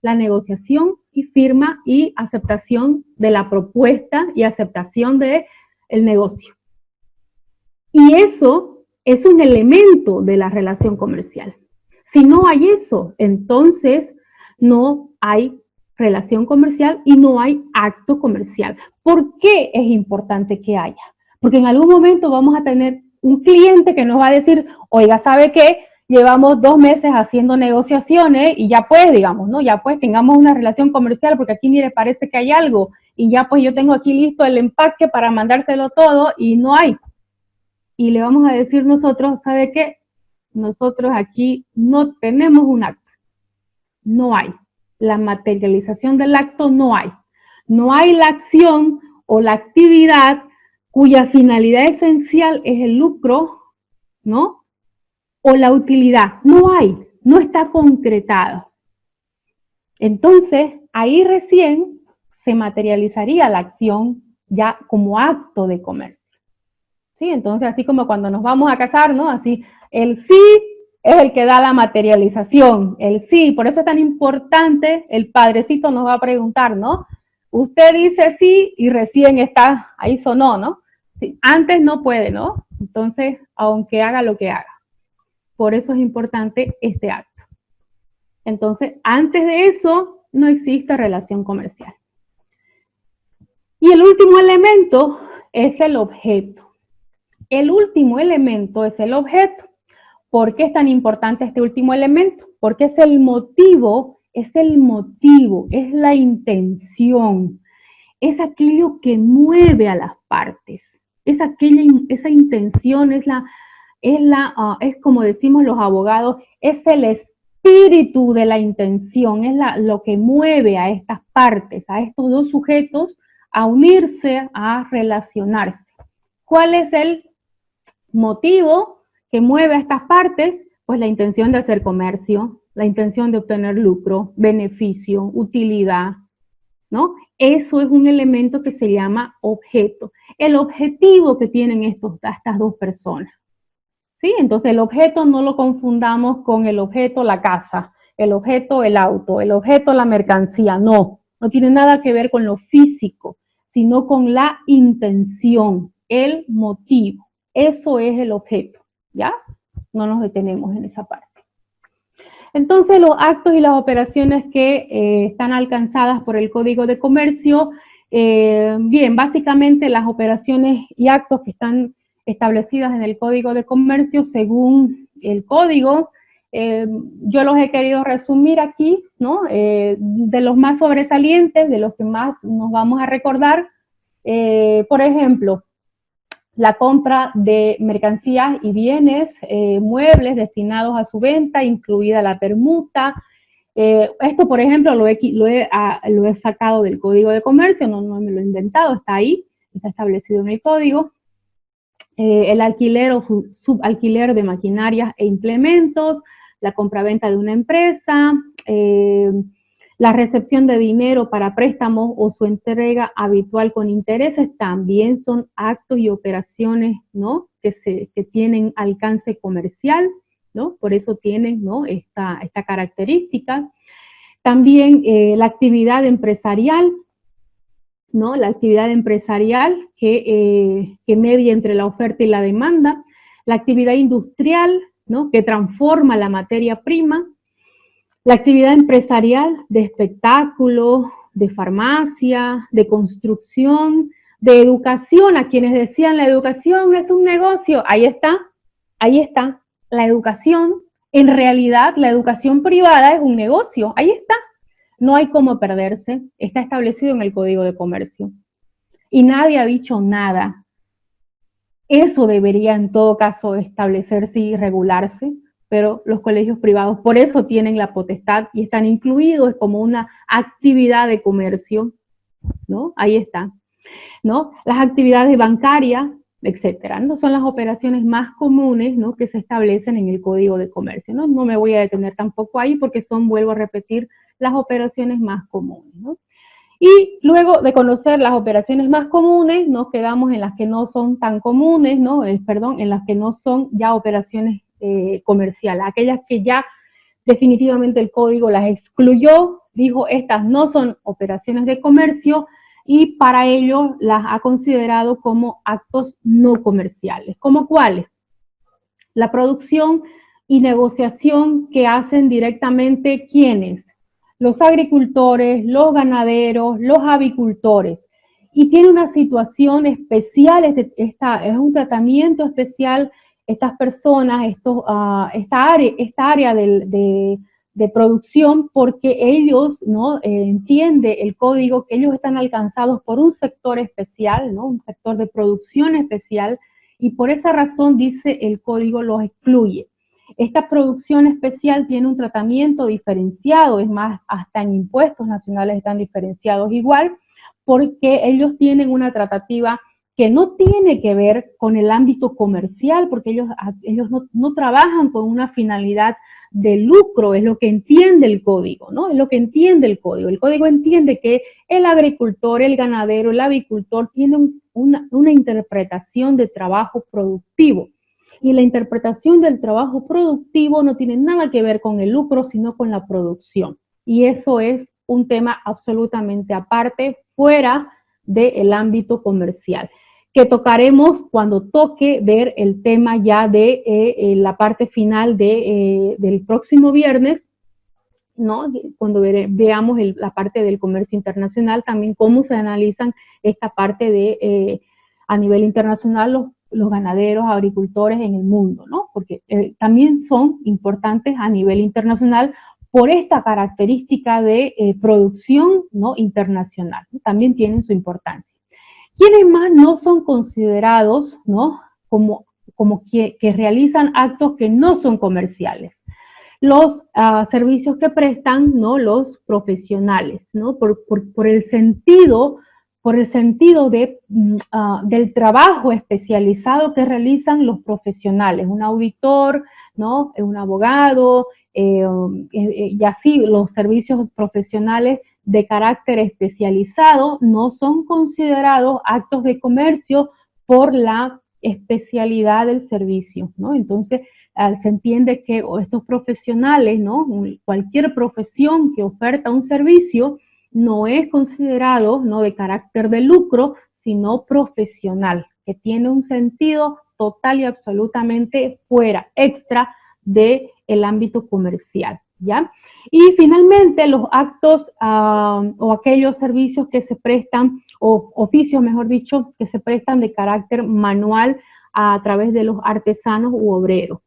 la negociación y firma y aceptación de la propuesta y aceptación del negocio. Y eso es un elemento de la relación comercial. Si no hay eso, entonces no hay relación comercial y no hay acto comercial. ¿Por qué es importante que haya? Porque en algún momento vamos a tener un cliente que nos va a decir, oiga, ¿sabe qué? Llevamos 2 meses haciendo negociaciones y ya pues, digamos, ¿no? Ya pues tengamos una relación comercial porque aquí, mire, parece que hay algo y ya pues yo tengo aquí listo el empaque para mandárselo todo y no hay. Y le vamos a decir nosotros, ¿sabe qué? Nosotros aquí no tenemos un acto. No hay. La materialización del acto no hay. No hay la acción o la actividad cuya finalidad esencial es el lucro, ¿no? O la utilidad. No hay. No está concretado. Entonces, ahí recién se materializaría la acción ya como acto de comercio. ¿Sí? Entonces, así como cuando nos vamos a casar, ¿no? Así, el sí es el que da la materialización, el sí. Por eso es tan importante, el padrecito nos va a preguntar, ¿no? Usted dice sí y recién está, ahí sonó, ¿no? Sí, antes no puede, ¿no? Entonces, aunque haga lo que haga. Por eso es importante este acto. Entonces, antes de eso, no existe relación comercial. Y el último elemento es el objeto. El último elemento es el objeto. ¿Por qué es tan importante este último elemento? Porque es el motivo, es la intención, es aquello que mueve a las partes, esa intención es como decimos los abogados, es el espíritu de la intención, es lo que mueve a estas partes, a estos dos sujetos a unirse, a relacionarse. ¿Cuál es el motivo que mueve a estas partes? Pues la intención de hacer comercio, la intención de obtener lucro, beneficio, utilidad, ¿no? Eso es un elemento que se llama objeto. El objetivo que tienen estas dos personas, ¿sí? Entonces el objeto no lo confundamos con el objeto la casa, el objeto el auto, el objeto la mercancía, no tiene nada que ver con lo físico, sino con la intención, el motivo. Eso es el objeto, ¿ya? No nos detenemos en esa parte. Entonces, los actos y las operaciones que están alcanzadas por el Código de Comercio, bien, básicamente las operaciones y actos que están establecidas en el Código de Comercio según el Código, yo los he querido resumir aquí, ¿no? De los más sobresalientes, de los que más nos vamos a recordar, por ejemplo, la compra de mercancías y bienes muebles destinados a su venta, incluida la permuta. Esto, por ejemplo, lo he sacado del Código de Comercio, no me lo he inventado, está ahí, está establecido en el Código. El alquiler o subalquiler de maquinarias e implementos, la compraventa de una empresa, la recepción de dinero para préstamos o su entrega habitual con intereses también son actos y operaciones, ¿no? que tienen alcance comercial, ¿no? Por eso tienen, ¿no? esta característica. También la actividad empresarial, ¿no? La actividad empresarial que media entre la oferta y la demanda, la actividad industrial, ¿no? que transforma la materia prima, la actividad empresarial de espectáculos, de farmacia, de construcción, de educación, a quienes decían la educación es un negocio, ahí está, la educación, en realidad la educación privada es un negocio, ahí está, no hay cómo perderse, está establecido en el Código de Comercio y nadie ha dicho nada. Eso debería en todo caso establecerse y regularse, pero los colegios privados por eso tienen la potestad y están incluidos como una actividad de comercio, ¿no? Ahí está, ¿no? Las actividades bancarias, etcétera, ¿no? Son las operaciones más comunes, ¿no? que se establecen en el Código de Comercio, ¿no? No me voy a detener tampoco ahí porque son, vuelvo a repetir, las operaciones más comunes, ¿no? Y luego de conocer las operaciones más comunes, nos quedamos en las que no son tan comunes, ¿no? En las que no son ya operaciones comerciales, aquellas que ya definitivamente el código las excluyó, dijo estas no son operaciones de comercio y para ello las ha considerado como actos no comerciales. ¿Como cuáles? La producción y negociación que hacen directamente ¿quiénes? Los agricultores, los ganaderos, los avicultores. Y tiene una situación especial, es un tratamiento especial, estas personas, esta área de producción, porque ellos, ¿no? Entiende el código que ellos están alcanzados por un sector especial, ¿no? Un sector de producción especial, y por esa razón, dice el código, los excluye. Esta producción especial tiene un tratamiento diferenciado, es más, hasta en impuestos nacionales están diferenciados igual, porque ellos tienen una tratativa que no tiene que ver con el ámbito comercial, porque ellos no trabajan con una finalidad de lucro, es lo que entiende el código, ¿no? Es lo que entiende el código. El código entiende que el agricultor, el ganadero, el avicultor tienen una interpretación de trabajo productivo. Y la interpretación del trabajo productivo no tiene nada que ver con el lucro, sino con la producción. Y eso es un tema absolutamente aparte, fuera del ámbito comercial, que tocaremos cuando toque ver el tema ya de la parte final del próximo viernes, ¿no? Cuando veamos la parte del comercio internacional, también cómo se analizan esta parte de a nivel internacional los ganaderos, agricultores en el mundo, ¿no? Porque también son importantes a nivel internacional por esta característica de producción, ¿no?, internacional, ¿no? También tienen su importancia. ¿Quiénes más no son considerados, ¿no?, como que realizan actos que no son comerciales? Los servicios que prestan, ¿no?, los profesionales, ¿no?, por el sentido del trabajo especializado que realizan los profesionales, un auditor, ¿no?, un abogado, y así los servicios profesionales de carácter especializado no son considerados actos de comercio por la especialidad del servicio, ¿no? Entonces, se entiende que estos profesionales, ¿no?, cualquier profesión que oferta un servicio no es considerado, ¿no?, de carácter de lucro, sino profesional, que tiene un sentido total y absolutamente fuera, extra del ámbito comercial, ¿ya? Y finalmente los actos o aquellos servicios que se prestan, o oficios, mejor dicho, que se prestan de carácter manual a través de los artesanos u obreros.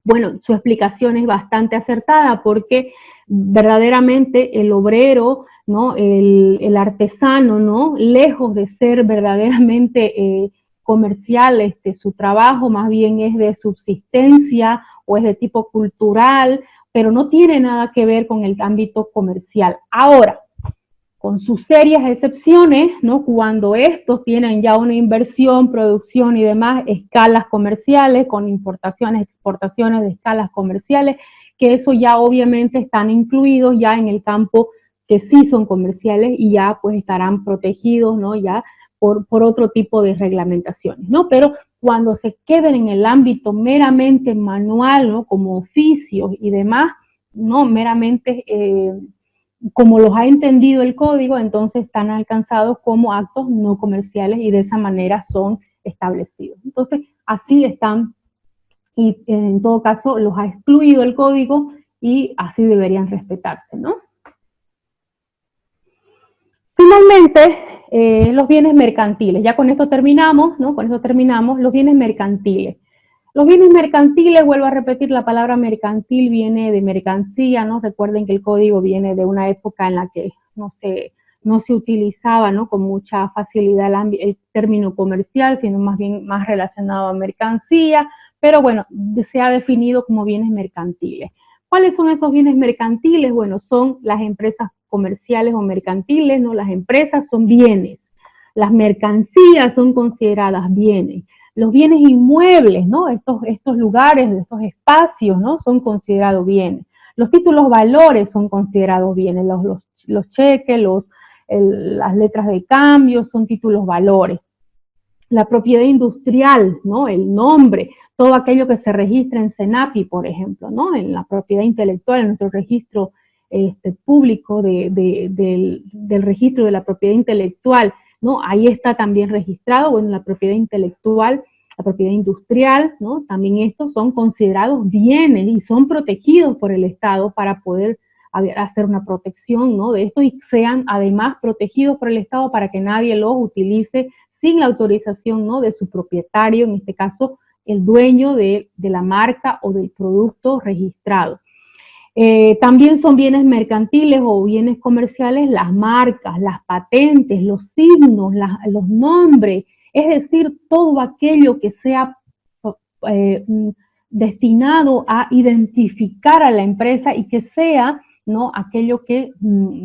Bueno, su explicación es bastante acertada porque verdaderamente el obrero, ¿no?, el artesano, ¿no?, lejos de ser verdaderamente comercial, su trabajo más bien es de subsistencia o es de tipo cultural, pero no tiene nada que ver con el ámbito comercial. Ahora, con sus serias excepciones, ¿no?, cuando estos tienen ya una inversión, producción y demás, escalas comerciales, con importaciones, exportaciones de escalas comerciales, que eso ya obviamente están incluidos ya en el campo que sí son comerciales y ya pues estarán protegidos, ¿no?, ya por otro tipo de reglamentaciones, ¿no? Pero cuando se queden en el ámbito meramente manual, ¿no?, como oficios y demás, no meramente como los ha entendido el código, entonces están alcanzados como actos no comerciales y de esa manera son establecidos. Entonces, así están, y en todo caso los ha excluido el código y así deberían respetarse, ¿no? Finalmente, los bienes mercantiles. Ya con esto terminamos, ¿no? Con esto terminamos los bienes mercantiles. Los bienes mercantiles, vuelvo a repetir, la palabra mercantil viene de mercancía, ¿no? Recuerden que el código viene de una época en la que no se utilizaba, ¿no?, con mucha facilidad el término comercial, sino más bien más relacionado a mercancía, pero bueno, se ha definido como bienes mercantiles. ¿Cuáles son esos bienes mercantiles? Bueno, son las empresas comerciales o mercantiles, ¿no? Las empresas son bienes, las mercancías son consideradas bienes. Los bienes inmuebles, ¿no?, estos lugares, estos espacios, ¿no?, son considerados bienes. Los títulos valores son considerados bienes, los cheques, las letras de cambio son títulos valores. La propiedad industrial, ¿no?, el nombre, todo aquello que se registra en CENAPI, por ejemplo, ¿no?, en la propiedad intelectual, en nuestro registro público del registro de la propiedad intelectual, ¿no?, ahí está también registrado, bueno, la propiedad intelectual, la propiedad industrial, ¿no?, también estos son considerados bienes y son protegidos por el Estado para poder hacer una protección, ¿no?, de esto y sean además protegidos por el Estado para que nadie los utilice sin la autorización, ¿no?, de su propietario, en este caso el dueño de la marca o del producto registrado. También son bienes mercantiles o bienes comerciales las marcas, las patentes, los signos, los nombres, es decir, todo aquello que sea destinado a identificar a la empresa y que sea, ¿no?, aquello que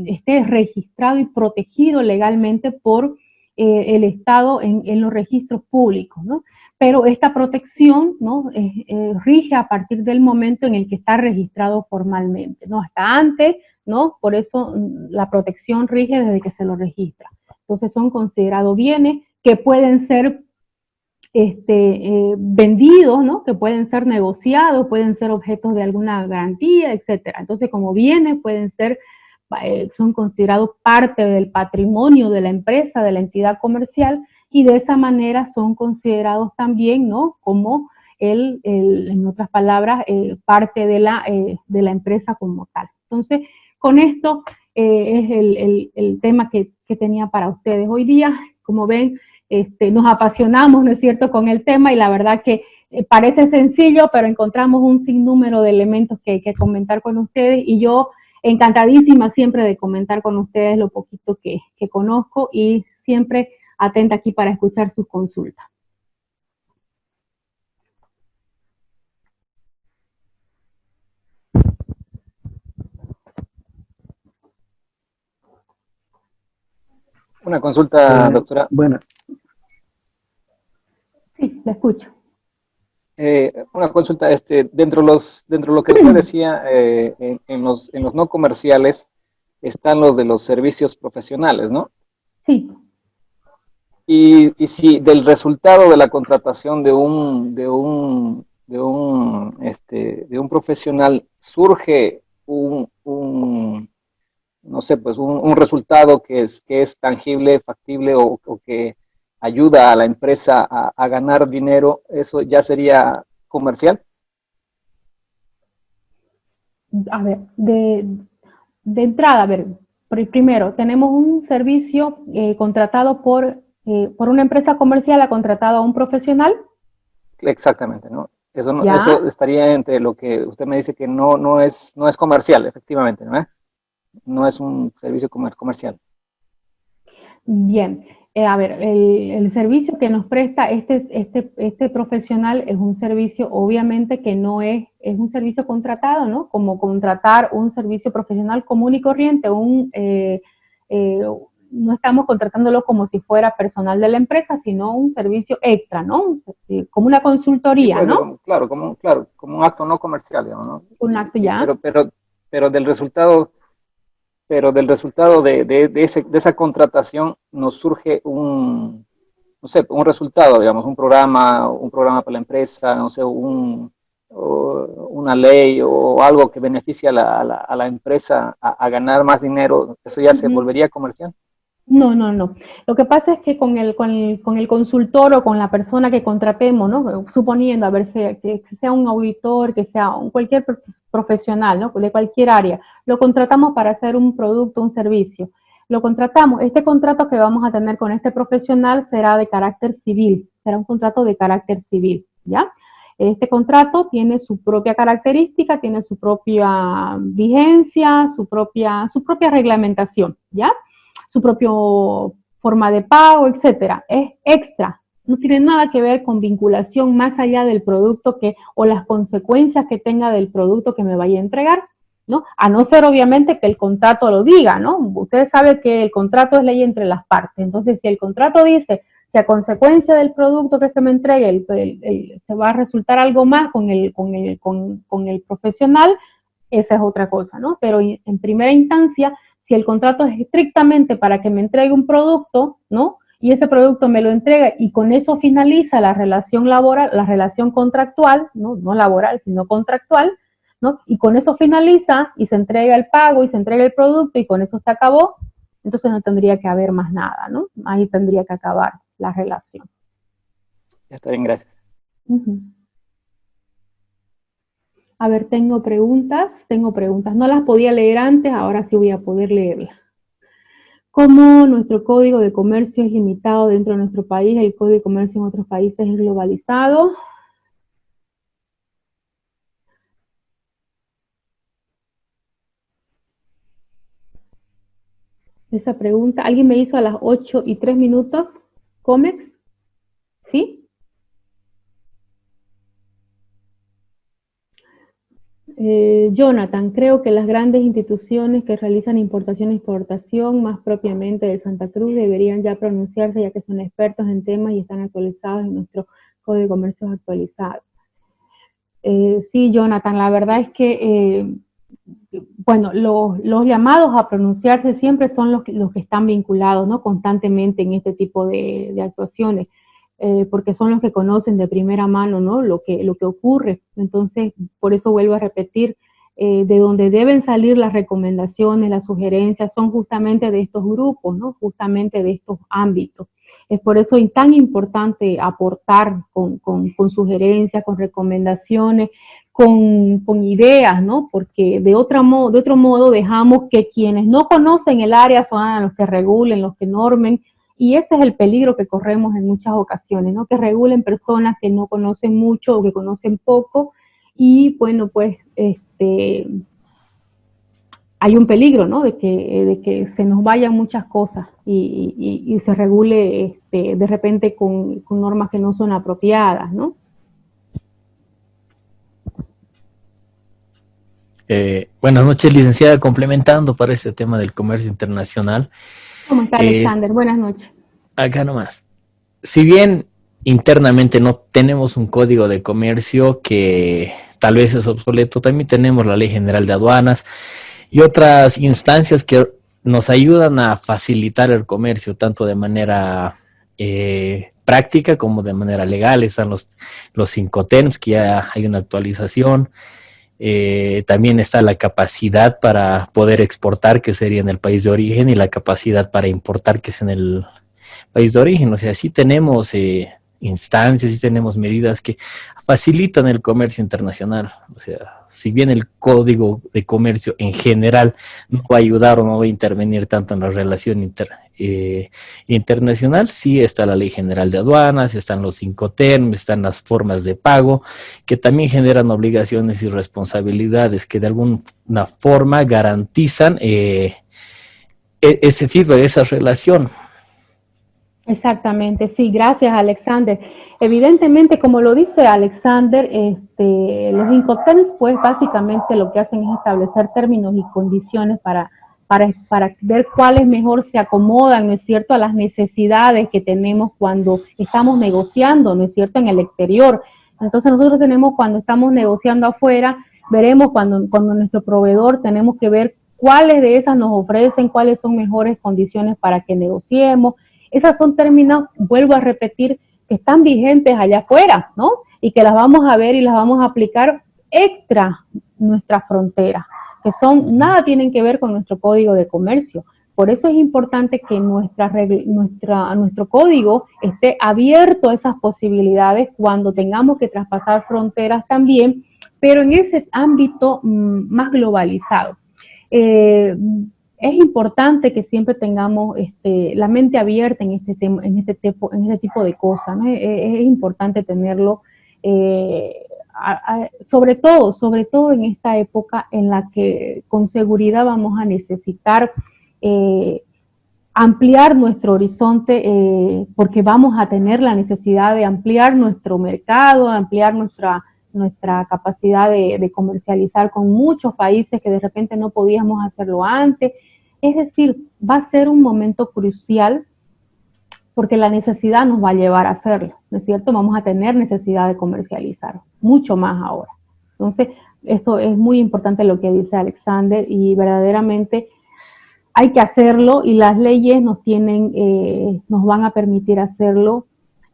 esté registrado y protegido legalmente por el Estado en los registros públicos, ¿no? Pero esta protección, ¿no?, rige a partir del momento en el que está registrado formalmente, ¿no? Hasta antes, ¿no? Por eso la protección rige desde que se lo registra. Entonces son considerados bienes que pueden ser vendidos, ¿no?, que pueden ser negociados, pueden ser objetos de alguna garantía, etcétera. Entonces, como bienes pueden ser, son considerados parte del patrimonio de la empresa, de la entidad comercial, y de esa manera son considerados también, ¿no?, como en otras palabras, parte de la empresa como tal. Entonces, con esto es el tema que tenía para ustedes hoy día. Como ven, nos apasionamos, ¿no es cierto?, con el tema, y la verdad que parece sencillo, pero encontramos un sinnúmero de elementos que hay que comentar con ustedes, y yo encantadísima siempre de comentar con ustedes lo poquito que conozco, y siempre atenta aquí para escuchar sus consultas. Una consulta, doctora. Bueno, Sí, la escucho. Una consulta, dentro de lo que usted decía, en los no comerciales están los de los servicios profesionales, ¿no? Sí. Y si del resultado de la contratación de un profesional surge no sé, pues un resultado que es tangible, factible, o que ayuda a la empresa a ganar dinero, ¿eso ya sería comercial? A ver, de entrada, a ver, primero, tenemos un servicio contratado por una empresa comercial, ha contratado a un profesional. Exactamente, ¿no? Eso, ¿Ya? Eso estaría entre lo que usted me dice que no es comercial, efectivamente, ¿no? No es un servicio comercial. Bien, a ver, el servicio que nos presta este profesional es un servicio, obviamente, que no es un servicio contratado, ¿no? Como contratar un servicio profesional común y corriente, no estamos contratándolo como si fuera personal de la empresa, sino un servicio extra, ¿no? Como una consultoría, Sí, pues, ¿no? claro, como un acto no comercial, digamos, ¿no? Un acto ya. Pero del resultado de esa contratación nos surge no sé, un resultado, digamos, un programa para la empresa, no sé, una ley o algo que beneficie a la empresa a ganar más dinero, ¿eso ya se volvería comercial? No. Lo que pasa es que con el consultor o con la persona que contratemos, ¿no? Suponiendo, a ver, que sea un auditor, que sea cualquier profesional, ¿no? De cualquier área, lo contratamos para hacer un producto, un servicio. Lo contratamos. Este contrato que vamos a tener con este profesional será de carácter civil, será un contrato de carácter civil, ¿ya? Este contrato tiene su propia característica, tiene su propia vigencia, su propia reglamentación, ¿ya? Su propia forma de pago, etcétera. Es extra. No tiene nada que ver con vinculación más allá del producto o las consecuencias que tenga del producto que me vaya a entregar, ¿no? A no ser, obviamente, que el contrato lo diga, ¿no? Ustedes saben que el contrato es ley entre las partes. Entonces, si el contrato dice que a consecuencia del producto que se me entregue se va a resultar algo más con el profesional, esa es otra cosa, ¿no? Pero en primera instancia, si el contrato es estrictamente para que me entregue un producto, ¿no? Y ese producto me lo entrega y con eso finaliza la relación laboral, la relación contractual, ¿no? No laboral, sino contractual, ¿no? Y con eso finaliza y se entrega el pago y se entrega el producto y con eso se acabó, entonces no tendría que haber más nada, ¿no? Ahí tendría que acabar la relación. Ya está bien, gracias. A ver, tengo preguntas. No las podía leer antes, ahora sí voy a poder leerlas. ¿Cómo nuestro código de comercio es limitado dentro de nuestro país? El código de comercio en otros países es globalizado. Esa pregunta, alguien me hizo a las 8:03, COMEX, ¿sí? Jonathan, creo que las grandes instituciones que realizan importación e exportación, más propiamente de Santa Cruz, deberían ya pronunciarse, ya que son expertos en temas y están actualizados en nuestro Código de Comercio actualizado. Sí, Jonathan, la verdad es que, bueno, los llamados a pronunciarse siempre son los que están vinculados, ¿no? Constantemente en este tipo de actuaciones. Porque son los que conocen de primera mano, ¿no? Lo que ocurre. Entonces, por eso vuelvo a repetir, de donde deben salir las recomendaciones, las sugerencias, son justamente de estos grupos, ¿no? Justamente de estos ámbitos. Es por eso tan importante aportar con sugerencias, con recomendaciones, con ideas, ¿no? Porque de otro modo dejamos que quienes no conocen el área son los que regulen, los que normen, Y ese es el peligro que corremos en muchas ocasiones, ¿no? Que regulen personas que no conocen mucho o que conocen poco y bueno, pues hay un peligro, ¿no? De que se nos vayan muchas cosas y se regule de repente con normas que no son apropiadas, ¿no? Buenas noches, licenciada. Complementando para este tema del comercio internacional. ¿Cómo está, Alexander? Buenas noches. Acá nomás. Si bien internamente no tenemos un código de comercio que tal vez es obsoleto, también tenemos la Ley General de Aduanas y otras instancias que nos ayudan a facilitar el comercio, tanto de manera práctica como de manera legal. Están los Incoterms, que ya hay una actualización. También está la capacidad para poder exportar, que sería en el país de origen, y la capacidad para importar, que es en el país de origen. O sea, sí tenemos instancias, sí tenemos medidas que facilitan el comercio internacional. O sea, si bien el Código de Comercio en general no va a ayudar o no va a intervenir tanto en la relación internacional, sí está la Ley General de Aduanas, están los Incoterms, están las formas de pago, que también generan obligaciones y responsabilidades que de alguna forma garantizan ese feedback, esa relación. Exactamente, sí, gracias, Alexander. Evidentemente, como lo dice Alexander, los Incoterms, pues básicamente lo que hacen es establecer términos y condiciones para ver cuáles mejor se acomodan, ¿no es cierto?, a las necesidades que tenemos cuando estamos negociando, ¿no es cierto?, en el exterior. Entonces nosotros tenemos, cuando estamos negociando afuera, veremos cuando nuestro proveedor, tenemos que ver cuáles de esas nos ofrecen, cuáles son mejores condiciones para que negociemos. Esas son términos, vuelvo a repetir, que están vigentes allá afuera, ¿no? Y que las vamos a ver y las vamos a aplicar extra nuestras fronteras, que nada tienen que ver con nuestro código de comercio. Por eso es importante que nuestro código esté abierto a esas posibilidades cuando tengamos que traspasar fronteras también, pero en ese ámbito más globalizado. Es importante que siempre tengamos la mente abierta en este tipo de cosas, ¿no? Es importante tenerlo, sobre todo en esta época en la que con seguridad vamos a necesitar ampliar nuestro horizonte, porque vamos a tener la necesidad de ampliar nuestro mercado, ampliar nuestra capacidad de comercializar con muchos países que de repente no podíamos hacerlo antes. Es decir, va a ser un momento crucial porque la necesidad nos va a llevar a hacerlo, ¿no es cierto? Vamos a tener necesidad de comercializar, mucho más ahora. Entonces, eso es muy importante lo que dice Alexander y verdaderamente hay que hacerlo y las leyes nos van a permitir hacerlo.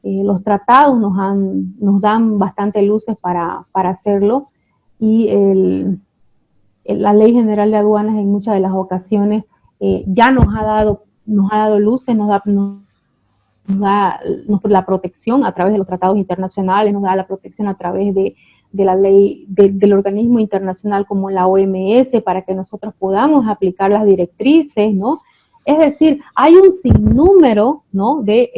Los tratados nos dan bastante luces para hacerlo y la Ley General de Aduanas en muchas de las ocasiones ya nos ha dado luces, nos da la protección a través de los tratados internacionales, nos da la protección a través de la ley del organismo internacional como la OMS para que nosotros podamos aplicar las directrices, ¿no? Es decir, hay un sinnúmero, ¿no?, de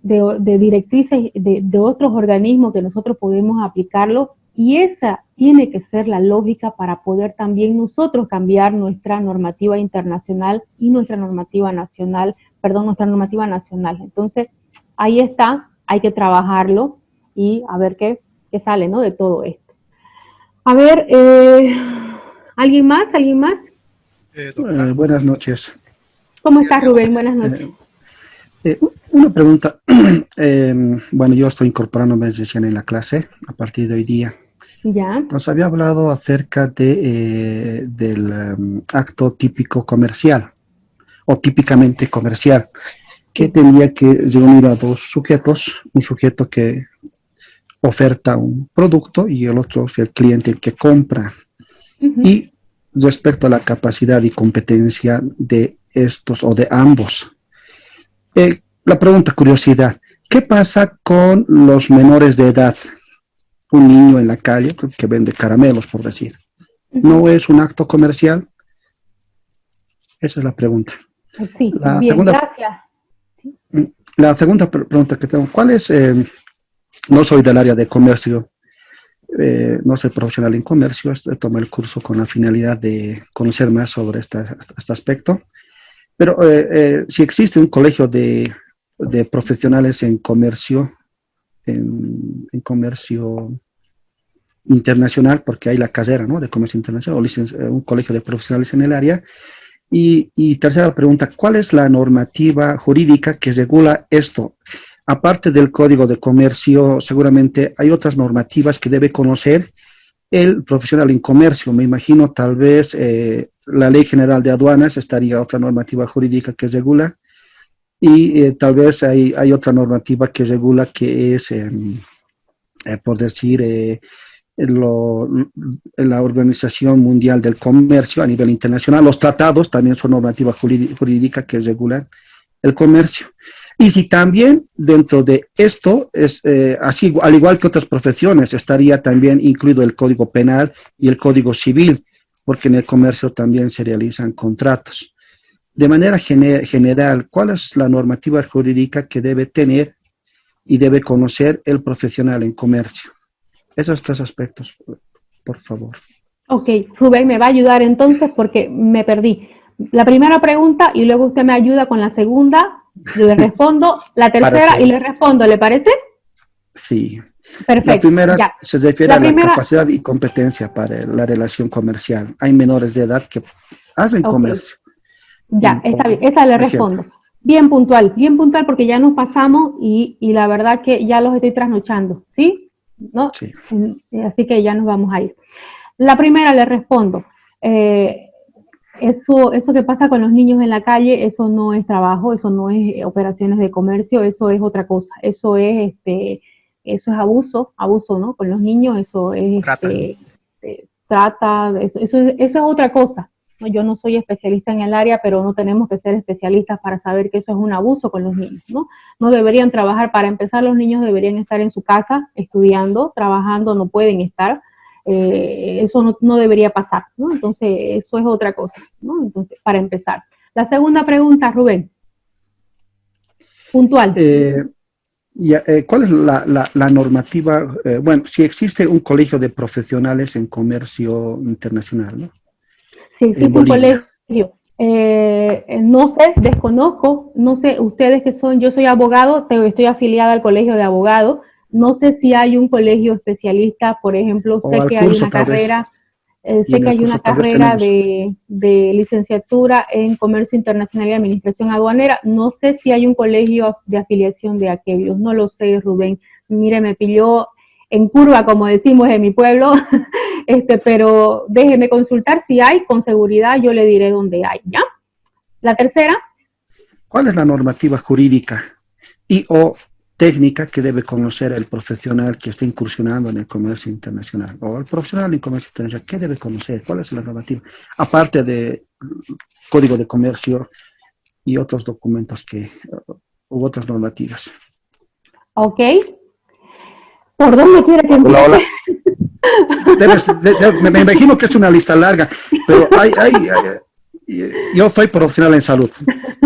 directrices de otros organismos que nosotros podemos aplicarlo y esa tiene que ser la lógica para poder también nosotros cambiar nuestra normativa internacional y nuestra normativa nacional. Entonces, ahí está, hay que trabajarlo y a ver qué sale, ¿no?, de todo esto. A ver, ¿alguien más? Buenas noches. ¿Cómo estás, Rubén? Buenas noches. Una pregunta. Bueno, yo estoy incorporándome recién en la clase a partir de hoy día. Ya. Nos había hablado acerca del acto típico comercial o típicamente comercial, que tenía que reunir a dos sujetos, un sujeto que oferta un producto y el otro es el cliente que compra. Y respecto a la capacidad y competencia de estos o de ambos. La pregunta, curiosidad, ¿qué pasa con los menores de edad? Un niño en la calle que vende caramelos, por decir. ¿No es un acto comercial? Esa es la pregunta. Sí, La bien, segunda, gracias. la segunda pregunta que tengo, ¿cuál es? No soy del área de comercio, no soy profesional en comercio, tomé el curso con la finalidad de conocer más sobre este aspecto, pero si existe un colegio de profesionales en comercio, en comercio internacional, porque hay la carrera, ¿no?, de comercio internacional, o un colegio de profesionales en el área. Y tercera pregunta, ¿cuál es la normativa jurídica que regula esto? Aparte del Código de Comercio, seguramente hay otras normativas que debe conocer el profesional en comercio. Me imagino tal vez la Ley General de Aduanas estaría otra normativa jurídica que regula, y tal vez hay otra normativa que regula, que es, por decir, lo, la Organización Mundial del Comercio a nivel internacional. Los tratados también son normativa jurídica que regulan el comercio. Y si también dentro de esto, así, al igual que otras profesiones, estaría también incluido el Código Penal y el Código Civil, porque en el comercio también se realizan contratos. De manera general, ¿cuál es la normativa jurídica que debe tener y debe conocer el profesional en comercio? Esos tres aspectos, por favor. Ok, Rubén me va a ayudar entonces porque me perdí. La primera pregunta y luego usted me ayuda con la segunda, le respondo, la tercera y le respondo, ¿le parece? Sí. Perfecto. La primera ya. se refiere a la capacidad y competencia para la relación comercial. Hay menores de edad que hacen comercio. Ya, está bien, esa le respondo. Bien puntual porque ya nos pasamos y la verdad que ya los estoy trasnochando, ¿sí? ¿No? Sí. Así que ya nos vamos a ir. La primera le respondo. Eso que pasa con los niños en la calle, eso no es trabajo, eso no es operaciones de comercio, eso es otra cosa. Eso es abuso, ¿no? Con los niños, eso es trata, eso es otra cosa. ¿No? Yo no soy especialista en el área, pero no tenemos que ser especialistas para saber que eso es un abuso con los niños, ¿no? No deberían trabajar, para empezar los niños deberían estar en su casa estudiando, trabajando, no pueden estar, eso no debería pasar, ¿no? Entonces eso es otra cosa, ¿no? Entonces, para empezar. La segunda pregunta, Rubén. Puntual. ¿Cuál es la normativa? Bueno, si existe un colegio de profesionales en comercio internacional, ¿no? Si existe un colegio, no sé, desconozco, no sé, ustedes que son, yo soy abogado, estoy afiliada al colegio de abogados, no sé si hay un colegio especialista, por ejemplo, sé que hay una carrera, de licenciatura en Comercio Internacional y Administración Aduanera, no sé si hay un colegio de afiliación de aquellos, no lo sé, Rubén, mire, me pilló en curva, como decimos en mi pueblo, pero déjeme consultar si hay, con seguridad yo le diré dónde hay, ¿ya? La tercera. ¿Cuál es la normativa jurídica o técnica que debe conocer el profesional que está incursionando en el comercio internacional? O el profesional en comercio internacional, ¿qué debe conocer? ¿Cuál es la normativa? Aparte del Código de Comercio y otros documentos u otras normativas. Ok. ¿Por dónde quiere que empiece? Me imagino que es una lista larga, pero yo soy profesional en salud.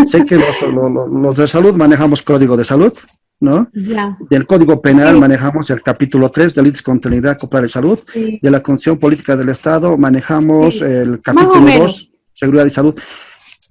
Sé que los de salud manejamos Código de Salud, ¿no? Ya. Del Código Penal manejamos el capítulo 3, delitos contra la integridad corporal y salud. Sí. De la Constitución Política del Estado manejamos el capítulo 2, seguridad y salud.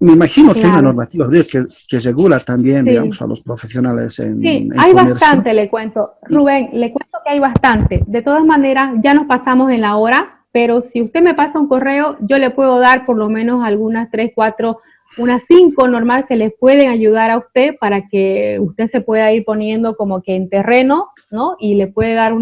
Me imagino que hay una normativa que regula también, digamos, a los profesionales en hay comercio. Bastante, le cuento. Rubén, le cuento que hay bastante. De todas maneras, ya nos pasamos en la hora, pero si usted me pasa un correo, yo le puedo dar por lo menos algunas 3, 4, unas 5 normal que les pueden ayudar a usted para que usted se pueda ir poniendo como que en terreno, ¿no? Y le puede dar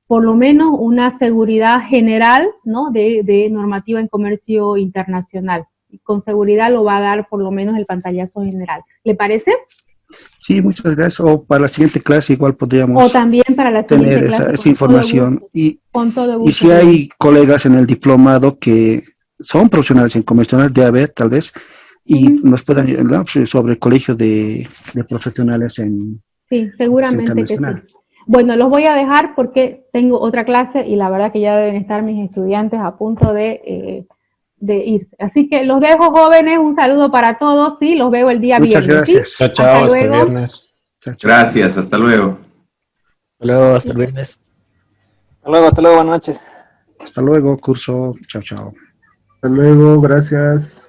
por lo menos una seguridad general, ¿no? De normativa en comercio internacional. Y con seguridad lo va a dar por lo menos el pantallazo general. ¿Le parece? Sí, muchas gracias. O para la siguiente clase igual podríamos o también para la tener esa información. Con todo gusto. Y si hay colegas en el diplomado que son profesionales en comercio, debe haber tal vez, y nos puedan ayudar sobre el colegio de profesionales en sí, seguramente que sí. Bueno, los voy a dejar porque tengo otra clase y la verdad que ya deben estar mis estudiantes a punto de irse. Así que los dejo, jóvenes, un saludo para todos, sí, los veo el día Muchas viernes. gracias. ¿sí? Chao, chao, hasta el luego. viernes. Chao, chao. Gracias, hasta luego. Hasta luego, hasta el viernes. Hasta luego, buenas noches. Hasta luego, curso. Chao, chao. Hasta luego, gracias.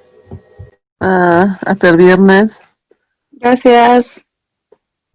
Hasta el viernes. Gracias.